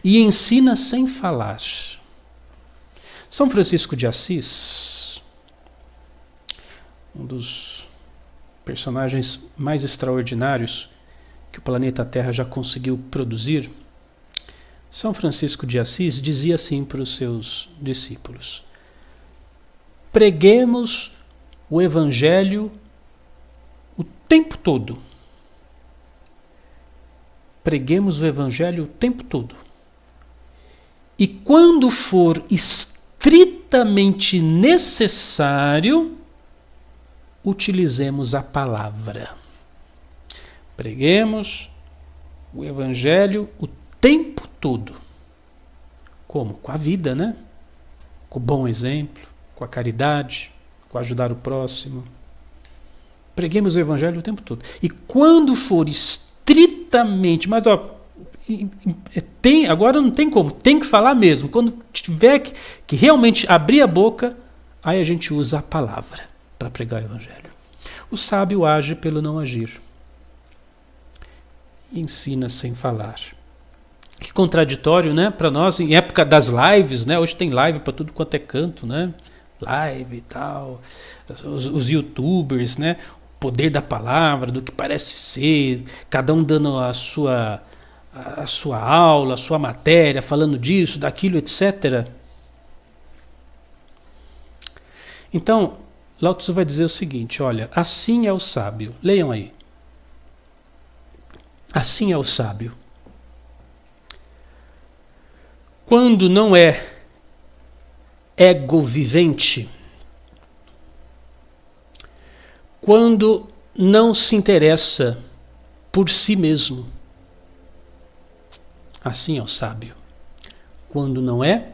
E ensina sem falar. São Francisco de Assis, um dos personagens mais extraordinários que o planeta Terra já conseguiu produzir, São Francisco de Assis dizia assim para os seus discípulos: preguemos o Evangelho o tempo todo. Preguemos o Evangelho o tempo todo. E quando for estritamente estritamente necessário, utilizemos a palavra. Preguemos o Evangelho o tempo todo. Como? Com a vida, né? Com o bom exemplo, com a caridade, com ajudar o próximo. Preguemos o Evangelho o tempo todo. E quando for estritamente, mas agora não tem como, tem que falar mesmo. Quando tiver que realmente abrir a boca, aí a gente usa a palavra para pregar o Evangelho. O sábio age pelo não agir. E ensina sem falar. Que contraditório, né? Para nós, em época das lives, né? Hoje tem live para tudo quanto é canto, né? Live e tal. Os youtubers, né? O poder da palavra, do que parece ser, cada um dando a sua aula, a sua matéria, falando disso, daquilo, etc. Então, Lao Tzu vai dizer o seguinte, olha, assim é o sábio. Leiam aí. Assim é o sábio. Quando não é ego vivente, quando não se interessa por si mesmo. Assim é o sábio. Quando não é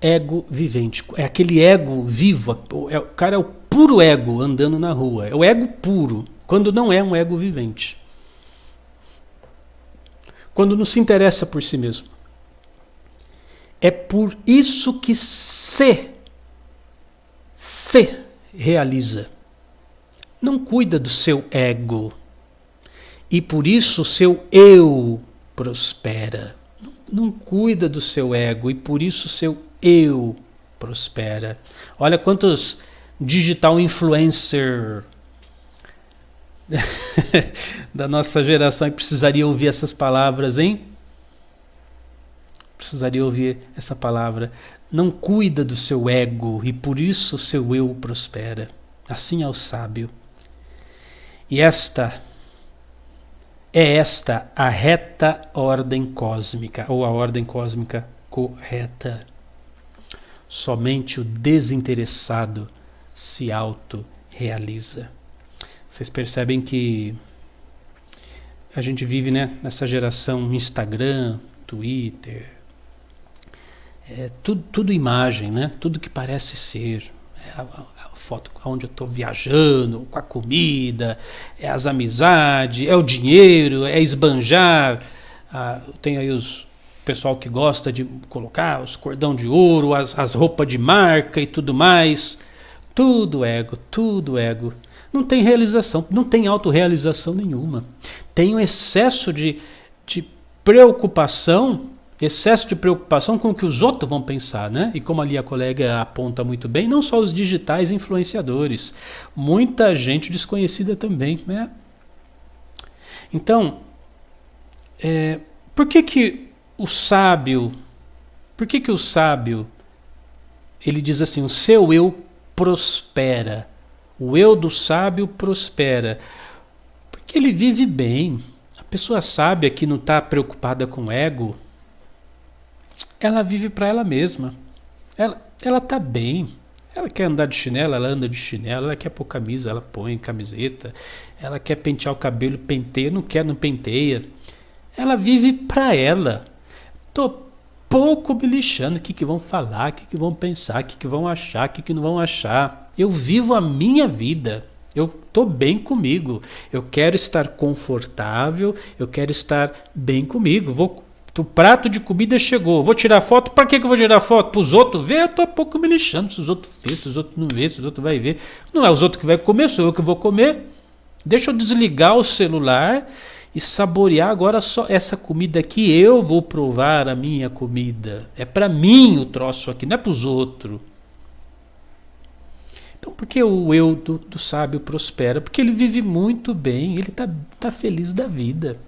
ego vivente. É aquele ego vivo. O cara é o puro ego andando na rua. É o ego puro. Quando não é um ego vivente. Quando não se interessa por si mesmo. É por isso que se realiza. Não cuida do seu ego. E por isso o seu eu prospera. Não cuida do seu ego e por isso o seu eu prospera. Olha quantos digital influencer da nossa geração precisaria ouvir essas palavras, hein? Precisaria ouvir essa palavra. Não cuida do seu ego e por isso o seu eu prospera. Assim é o sábio. E esta a reta ordem cósmica, ou a ordem cósmica correta. Somente o desinteressado se autorrealiza. Vocês percebem que a gente vive, né, nessa geração Instagram, Twitter, tudo imagem, né? Tudo que parece ser. A foto onde eu estou viajando, com a comida, é as amizades, é o dinheiro, é esbanjar. Tem aí o pessoal que gosta de colocar os cordão de ouro, as roupas de marca e tudo mais. Tudo ego, tudo ego. Não tem realização, não tem autorrealização nenhuma. Tem um excesso de preocupação, com o que os outros vão pensar, né? E como ali a colega aponta muito bem, não só os digitais influenciadores, muita gente desconhecida também, né? Então, por que o sábio ele diz assim, o seu eu prospera, o eu do sábio prospera, porque ele vive bem. A pessoa sábia que não está preocupada com o ego, ela vive para ela mesma. Ela está bem. Ela quer andar de chinelo, ela anda de chinelo. Ela quer pôr camisa, ela põe camiseta. Ela quer pentear o cabelo, penteia. Não quer, não penteia. Ela vive para ela. Tô pouco me lixando o que vão falar, o que vão pensar, o que vão achar, o que não vão achar. Eu vivo a minha vida. Eu estou bem comigo. Eu quero estar confortável. Eu quero estar bem comigo. O prato de comida chegou. Vou tirar foto. Para que eu vou tirar foto? Para os outros ver? Eu estou pouco me lixando. Se os outros vê, se os outros não vê, se os outros vai ver. Não é os outros que vai comer, sou eu que vou comer. Deixa eu desligar o celular e saborear agora só essa comida aqui. Eu vou provar a minha comida. É para mim o troço aqui, não é para os outros. Então, por que o eu do sábio prospera? Porque ele vive muito bem. Ele tá feliz da vida.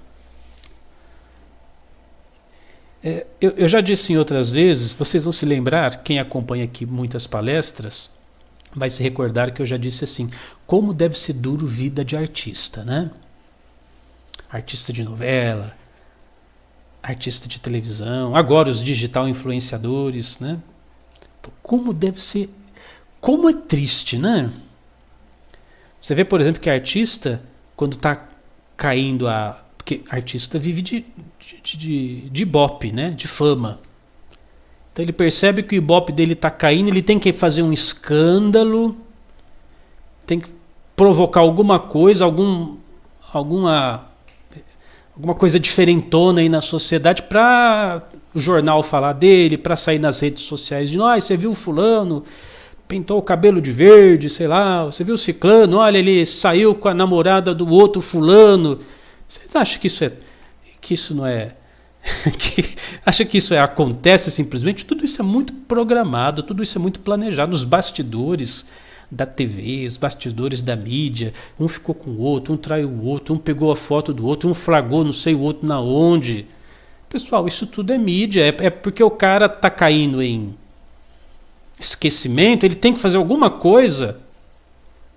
Eu já disse em outras vezes, vocês vão se lembrar, quem acompanha aqui muitas palestras, vai se recordar que eu já disse assim, como deve ser duro vida de artista, né? Artista de novela, artista de televisão, agora os digital influenciadores, né? Como deve ser, como é triste, né? Você vê, por exemplo, que artista, quando está caindo porque artista vive de ibope, né? De fama. Então ele percebe que o ibope dele está caindo, ele tem que fazer um escândalo, tem que provocar alguma coisa, alguma coisa diferentona aí na sociedade para o jornal falar dele, para sair nas redes sociais de nós, você viu fulano, pintou o cabelo de verde, sei lá, você viu o ciclano, olha, ele saiu com a namorada do outro fulano. Vocês acham que isso não é acha que isso acontece simplesmente? Tudo isso é muito programado, tudo isso é muito planejado, os bastidores da TV, os bastidores da mídia, um ficou com o outro, um traiu o outro, um pegou a foto do outro, um flagrou não sei o outro na onde. Pessoal, isso tudo é mídia, é porque o cara está caindo em esquecimento, ele tem que fazer alguma coisa,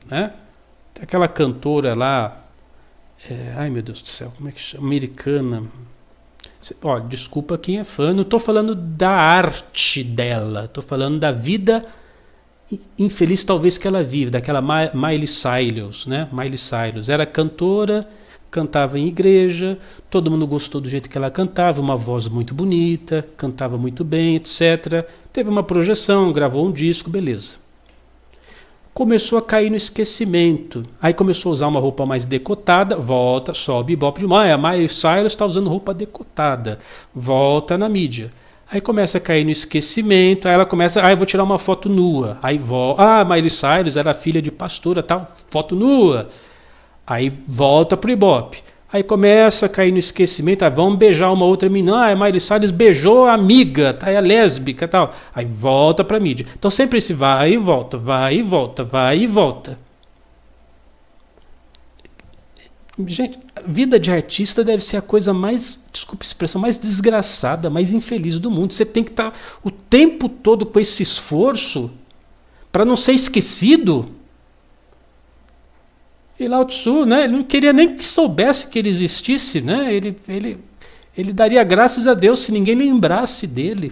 né? Tem aquela cantora lá, ai meu Deus do céu, como é que chama? Americana. Olha, desculpa quem é fã, não estou falando da arte dela, estou falando da vida infeliz talvez que ela vive, daquela Miley Cyrus, né? Miley Cyrus era cantora, cantava em igreja, todo mundo gostou do jeito que ela cantava, uma voz muito bonita, cantava muito bem, etc. Teve uma projeção, gravou um disco, beleza. Começou a cair no esquecimento. Aí começou a usar uma roupa mais decotada, volta, sobe ibope de a Miley Cyrus está usando roupa decotada, volta na mídia. Aí começa a cair no esquecimento, aí ela começa, eu vou tirar uma foto nua. Aí volta, Miley Cyrus era filha de pastora, tal, foto nua. Aí volta pro ibope. Aí começa a cair no esquecimento, vamos beijar uma outra menina, a Miley Cyrus beijou a amiga, é lésbica, tal. Aí volta pra mídia. Então sempre esse vai e volta, vai e volta, vai e volta. Gente, a vida de artista deve ser a coisa mais, desculpa a expressão, mais desgraçada, mais infeliz do mundo. Você tem que estar o tempo todo com esse esforço para não ser esquecido. E Lao Tzu, né, ele não queria nem que soubesse que ele existisse, né? Ele daria graças a Deus se ninguém lembrasse dele.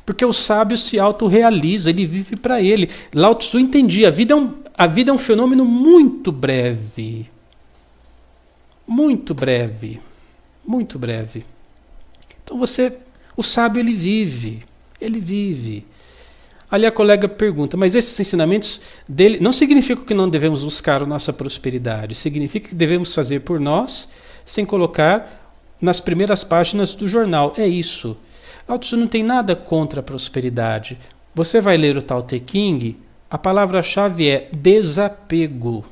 Porque o sábio se autorrealiza, ele vive para ele. Lao Tzu entendia, a vida é um fenômeno muito breve. Muito breve. Muito breve. Então o sábio ele vive. Ali a colega pergunta, mas esses ensinamentos dele não significam que não devemos buscar a nossa prosperidade, significa que devemos fazer por nós, sem colocar nas primeiras páginas do jornal. É isso. Lao Tzu não tem nada contra a prosperidade. Você vai ler o Tao Te Ching, a palavra-chave é desapego.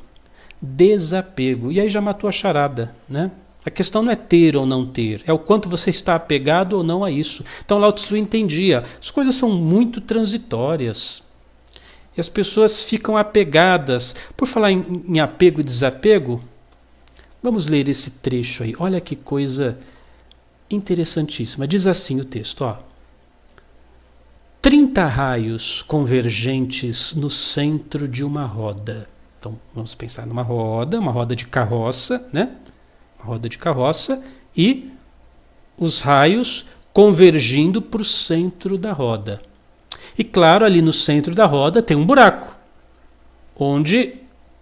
Desapego. E aí já matou a charada, né? A questão não é ter ou não ter, é o quanto você está apegado ou não a isso. Então Lao Tzu entendia, as coisas são muito transitórias. E as pessoas ficam apegadas. Por falar em apego e desapego, vamos ler esse trecho aí. Olha que coisa interessantíssima. Diz assim o texto, 30 raios convergentes no centro de uma roda. Então vamos pensar numa roda de carroça, né? Roda de carroça e os raios convergindo para o centro da roda. E claro, ali no centro da roda tem um buraco, onde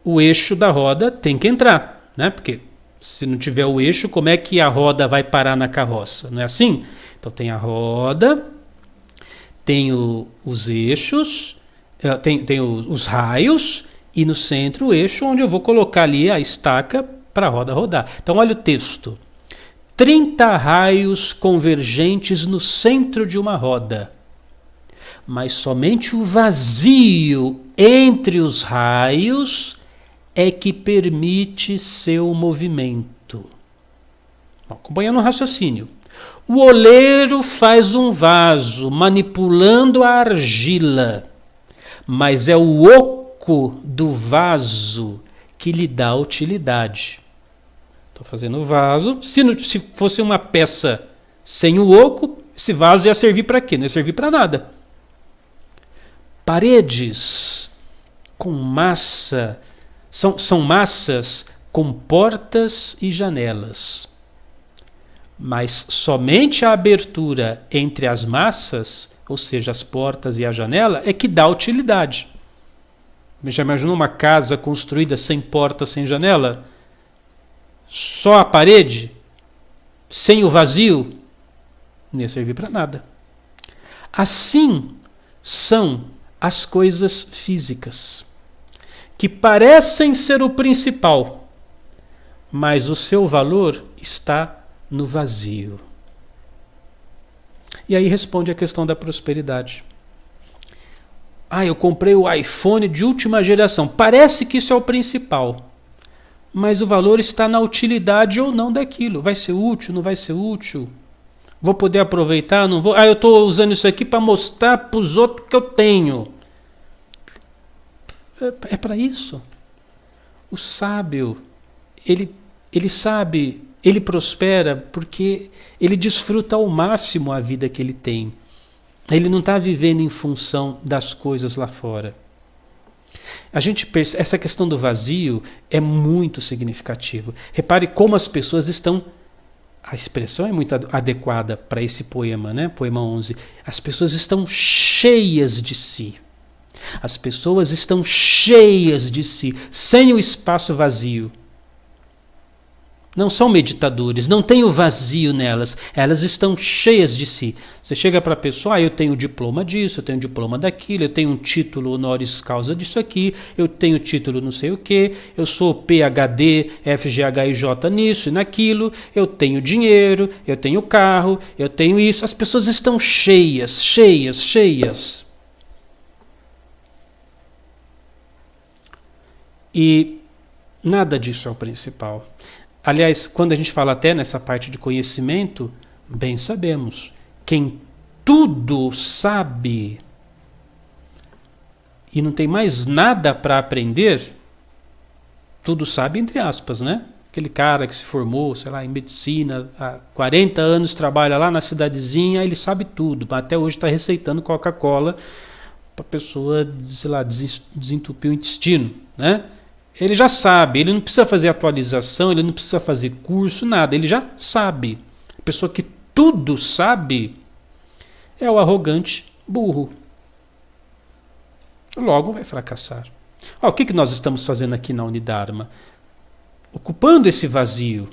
o eixo da roda tem que entrar, né? Porque se não tiver o eixo, como é que a roda vai parar na carroça? Não é assim? Então tem a roda, tem os eixos, tem os raios e no centro o eixo onde eu vou colocar ali a estaca para a roda rodar. Então olha o texto. 30 raios convergentes no centro de uma roda, mas somente o vazio entre os raios é que permite seu movimento. Acompanhando o raciocínio. O oleiro faz um vaso manipulando a argila, mas é o oco do vaso que lhe dá utilidade. Estou fazendo o vaso. Se fosse uma peça sem o oco, esse vaso ia servir para quê? Não ia servir para nada. Paredes com massa são massas com portas e janelas. Mas somente a abertura entre as massas, ou seja, as portas e a janela, é que dá utilidade. Já imaginou uma casa construída sem porta, sem janela? Só a parede? Sem o vazio? Não ia servir para nada. Assim são as coisas físicas, que parecem ser o principal, mas o seu valor está no vazio. E aí responde a questão da prosperidade. Eu comprei o iPhone de última geração. Parece que isso é o principal, mas o valor está na utilidade ou não daquilo. Vai ser útil, não vai ser útil? Vou poder aproveitar, não vou? Eu estou usando isso aqui para mostrar para os outros que eu tenho. É para isso. O sábio, ele sabe, ele prospera porque ele desfruta ao máximo a vida que ele tem. Ele não está vivendo em função das coisas lá fora. A gente percebe, essa questão do vazio é muito significativa. Repare como as pessoas estão... A expressão é muito adequada para esse poema, né? Poema 11. As pessoas estão cheias de si. As pessoas estão cheias de si, sem o espaço vazio. Não são meditadores, não tem o vazio nelas, elas estão cheias de si. Você chega para a pessoa, eu tenho diploma disso, eu tenho diploma daquilo, eu tenho um título honoris causa disso aqui, eu tenho título não sei o que, eu sou PhD, FGHIJ nisso e naquilo, eu tenho dinheiro, eu tenho carro, eu tenho isso. As pessoas estão cheias, cheias, cheias. E nada disso é o principal. Aliás, quando a gente fala até nessa parte de conhecimento, bem sabemos, quem tudo sabe e não tem mais nada para aprender, tudo sabe entre aspas, né? Aquele cara que se formou, sei lá, em medicina, há 40 anos trabalha lá na cidadezinha, ele sabe tudo, até hoje está receitando Coca-Cola para a pessoa, sei lá, desentupir o intestino, né? Ele já sabe, ele não precisa fazer atualização, ele não precisa fazer curso, nada, ele já sabe. A pessoa que tudo sabe é o arrogante burro. Logo vai fracassar. O que nós estamos fazendo aqui na Unidarma? Ocupando esse vazio.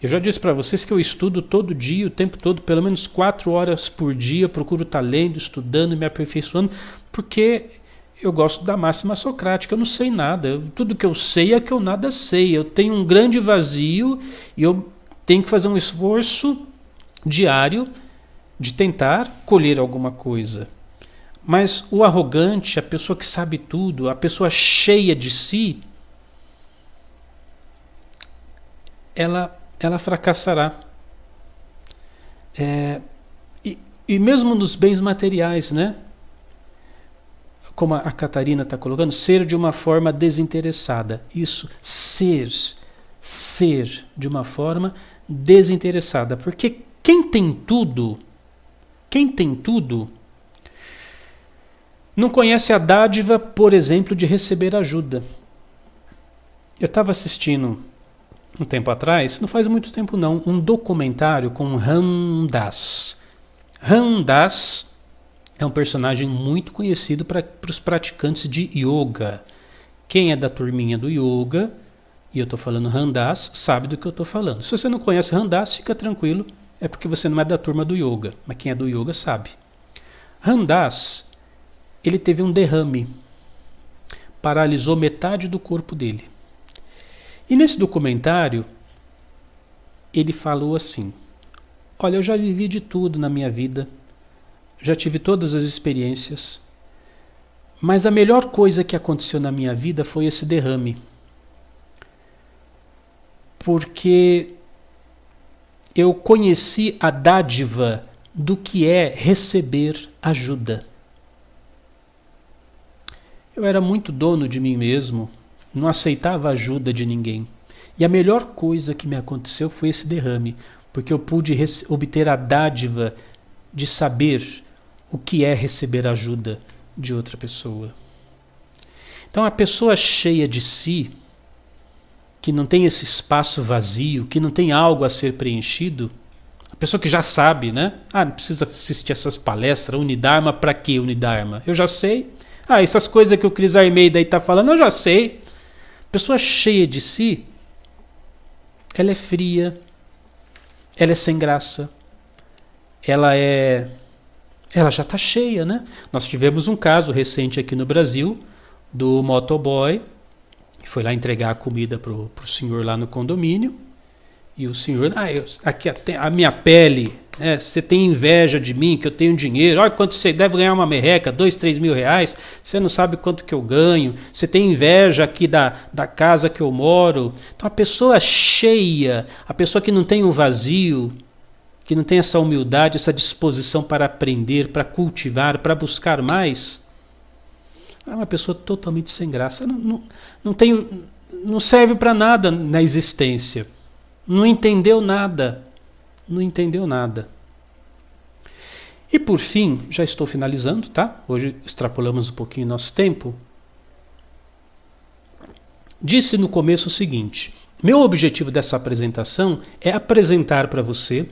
Eu já disse para vocês que eu estudo todo dia, o tempo todo, pelo menos 4 horas por dia, procuro estar lendo, estudando, me aperfeiçoando, porque... eu gosto da máxima socrática, eu não sei nada. Tudo que eu sei é que eu nada sei. Eu tenho um grande vazio e eu tenho que fazer um esforço diário de tentar colher alguma coisa. Mas o arrogante, a pessoa que sabe tudo, a pessoa cheia de si, ela fracassará. E mesmo nos bens materiais, né? Como a Catarina está colocando, ser de uma forma desinteressada. Isso, ser de uma forma desinteressada. Porque quem tem tudo, não conhece a dádiva, por exemplo, de receber ajuda. Eu estava assistindo, um tempo atrás, não faz muito tempo não, um documentário com Ram Dass. Ram Dass é um personagem muito conhecido para os praticantes de yoga. Quem é da turminha do yoga, e eu estou falando Ram Dass, sabe do que eu estou falando. Se você não conhece Ram Dass, fica tranquilo, é porque você não é da turma do yoga, mas quem é do yoga sabe. Ram Dass, ele teve um derrame, paralisou metade do corpo dele. E nesse documentário, ele falou assim, olha, eu já vivi de tudo na minha vida, já tive todas as experiências, mas a melhor coisa que aconteceu na minha vida foi esse derrame. Porque eu conheci a dádiva do que é receber ajuda. Eu era muito dono de mim mesmo, não aceitava ajuda de ninguém. E a melhor coisa que me aconteceu foi esse derrame, porque eu pude obter a dádiva de saber o que é receber ajuda de outra pessoa. Então a pessoa cheia de si, que não tem esse espaço vazio, que não tem algo a ser preenchido, a pessoa que já sabe, né? Não precisa assistir essas palestras, Unidharma, para que Unidharma? Eu já sei. Essas coisas que o Cris Armeida aí está falando, eu já sei. Pessoa cheia de si, ela é fria, ela é sem graça, ela já está cheia, né? Nós tivemos um caso recente aqui no Brasil, do motoboy, que foi lá entregar a comida para o senhor lá no condomínio, e o senhor, aqui a minha pele, você tem inveja de mim, que eu tenho dinheiro, olha quanto você deve ganhar uma merreca, 2, 3 mil reais, você não sabe quanto que eu ganho, você tem inveja aqui da casa que eu moro. Então a pessoa cheia, a pessoa que não tem um vazio, que não tem essa humildade, essa disposição para aprender, para cultivar, para buscar mais, é uma pessoa totalmente sem graça, não serve para nada na existência, não entendeu nada. Não entendeu nada. E por fim, já estou finalizando, tá? Hoje extrapolamos um pouquinho nosso tempo. Disse no começo o seguinte: meu objetivo dessa apresentação é apresentar para você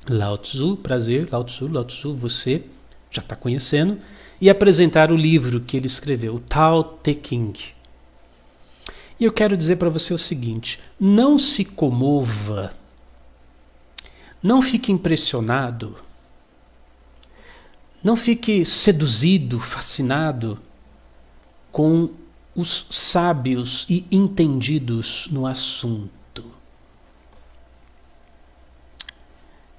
Lao Tzu, prazer, Lao Tzu, você já está conhecendo, e apresentar o livro que ele escreveu, o Tao Te Ching. E eu quero dizer para você o seguinte: não se comova, não fique impressionado, não fique seduzido, fascinado com os sábios e entendidos no assunto.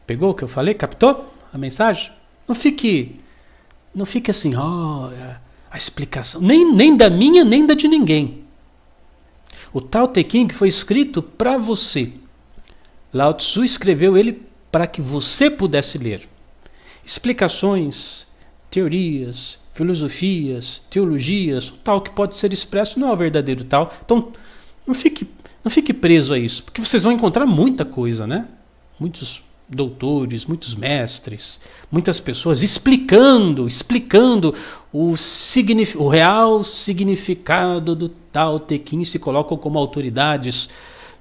Pegou o que eu falei? Captou a mensagem? Não fique assim, a explicação, nem da minha, nem da de ninguém. O Tao Te Ching foi escrito para você. Lao Tzu escreveu ele para que você pudesse ler. Explicações, teorias, filosofias, teologias, o tal que pode ser expresso não é o verdadeiro tal. Então, não fique preso a isso, porque vocês vão encontrar muita coisa, né? Muitos doutores, muitos mestres, muitas pessoas explicando o real significado do Tao Te Ching, se colocam como autoridades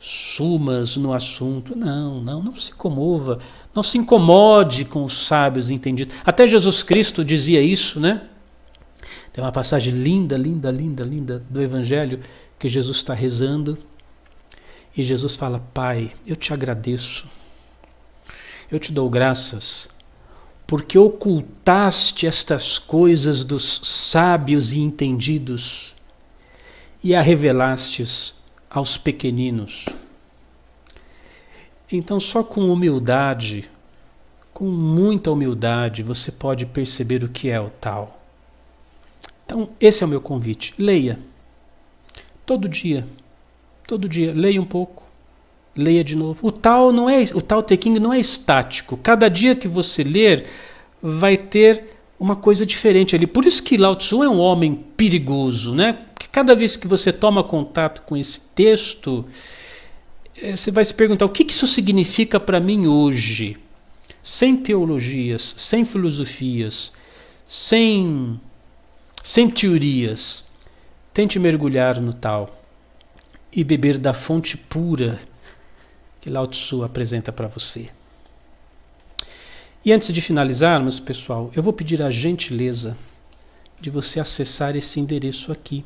sumas no assunto. Não se comova, não se incomode com os sábios entendidos. Até Jesus Cristo dizia isso, né? Tem uma passagem linda do Evangelho que Jesus está rezando e Jesus fala: Pai, eu te agradeço, eu te dou graças porque ocultaste estas coisas dos sábios e entendidos e a revelastes aos pequeninos. Então, só com humildade, com muita humildade, você pode perceber o que é o tal. Então, esse é o meu convite. Leia. Todo dia, leia um pouco, leia de novo. O Tao Te Ching não é estático. Cada dia que você ler, vai ter uma coisa diferente ali. Por isso que Lao Tzu é um homem perigoso, né? Porque cada vez que você toma contato com esse texto, você vai se perguntar: o que isso significa para mim hoje? Sem teologias, sem filosofias, sem teorias. Tente mergulhar no Tao e beber da fonte pura que Lao Tzu apresenta para você. E antes de finalizarmos, pessoal, eu vou pedir a gentileza de você acessar esse endereço aqui,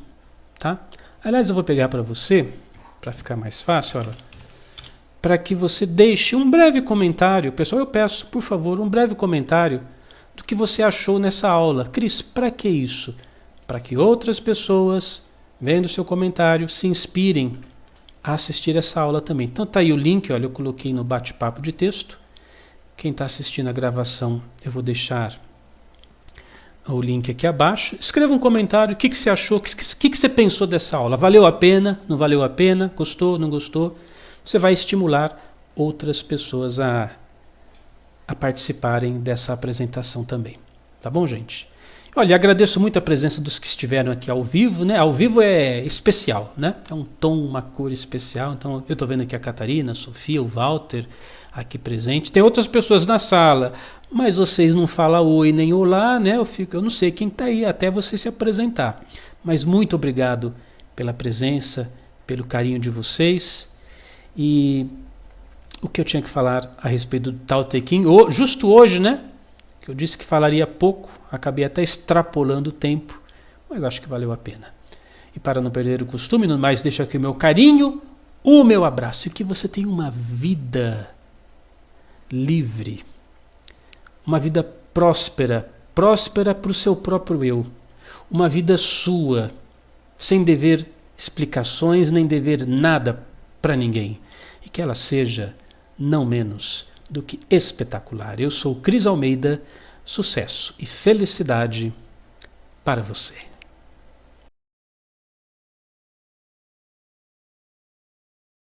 tá? Aliás, eu vou pegar para você, para ficar mais fácil, olha, para que você deixe um breve comentário. Pessoal, eu peço, por favor, um breve comentário do que você achou nessa aula. Cris, para que isso? Para que outras pessoas, vendo o seu comentário, se inspirem a assistir essa aula também. Então tá aí o link, olha, eu coloquei no bate-papo de texto. Quem está assistindo a gravação, eu vou deixar o link aqui abaixo. Escreva um comentário, o que você achou, o que você pensou dessa aula. Valeu a pena? Não valeu a pena? Gostou? Não gostou? Você vai estimular outras pessoas a participarem dessa apresentação também. Tá bom, gente? Olha, agradeço muito a presença dos que estiveram aqui ao vivo, né? Ao vivo é especial, né? É um tom, uma cor especial. Então, eu estou vendo aqui a Catarina, a Sofia, o Walter aqui presente. Tem outras pessoas na sala, mas vocês não falam oi nem olá, né? Eu não sei quem está aí, até você se apresentar. Mas muito obrigado pela presença, pelo carinho de vocês. E o que eu tinha que falar a respeito do Tao Te Ching, justo hoje, né? Que eu disse que falaria pouco, acabei até extrapolando o tempo, mas acho que valeu a pena. E para não perder o costume, no mais deixo aqui o meu carinho, o meu abraço, e que você tenha uma vida livre, uma vida próspera para o seu próprio eu, uma vida sua, sem dever explicações, nem dever nada para ninguém, e que ela seja não menos do que espetacular. Eu sou Cris Almeida, sucesso e felicidade para você.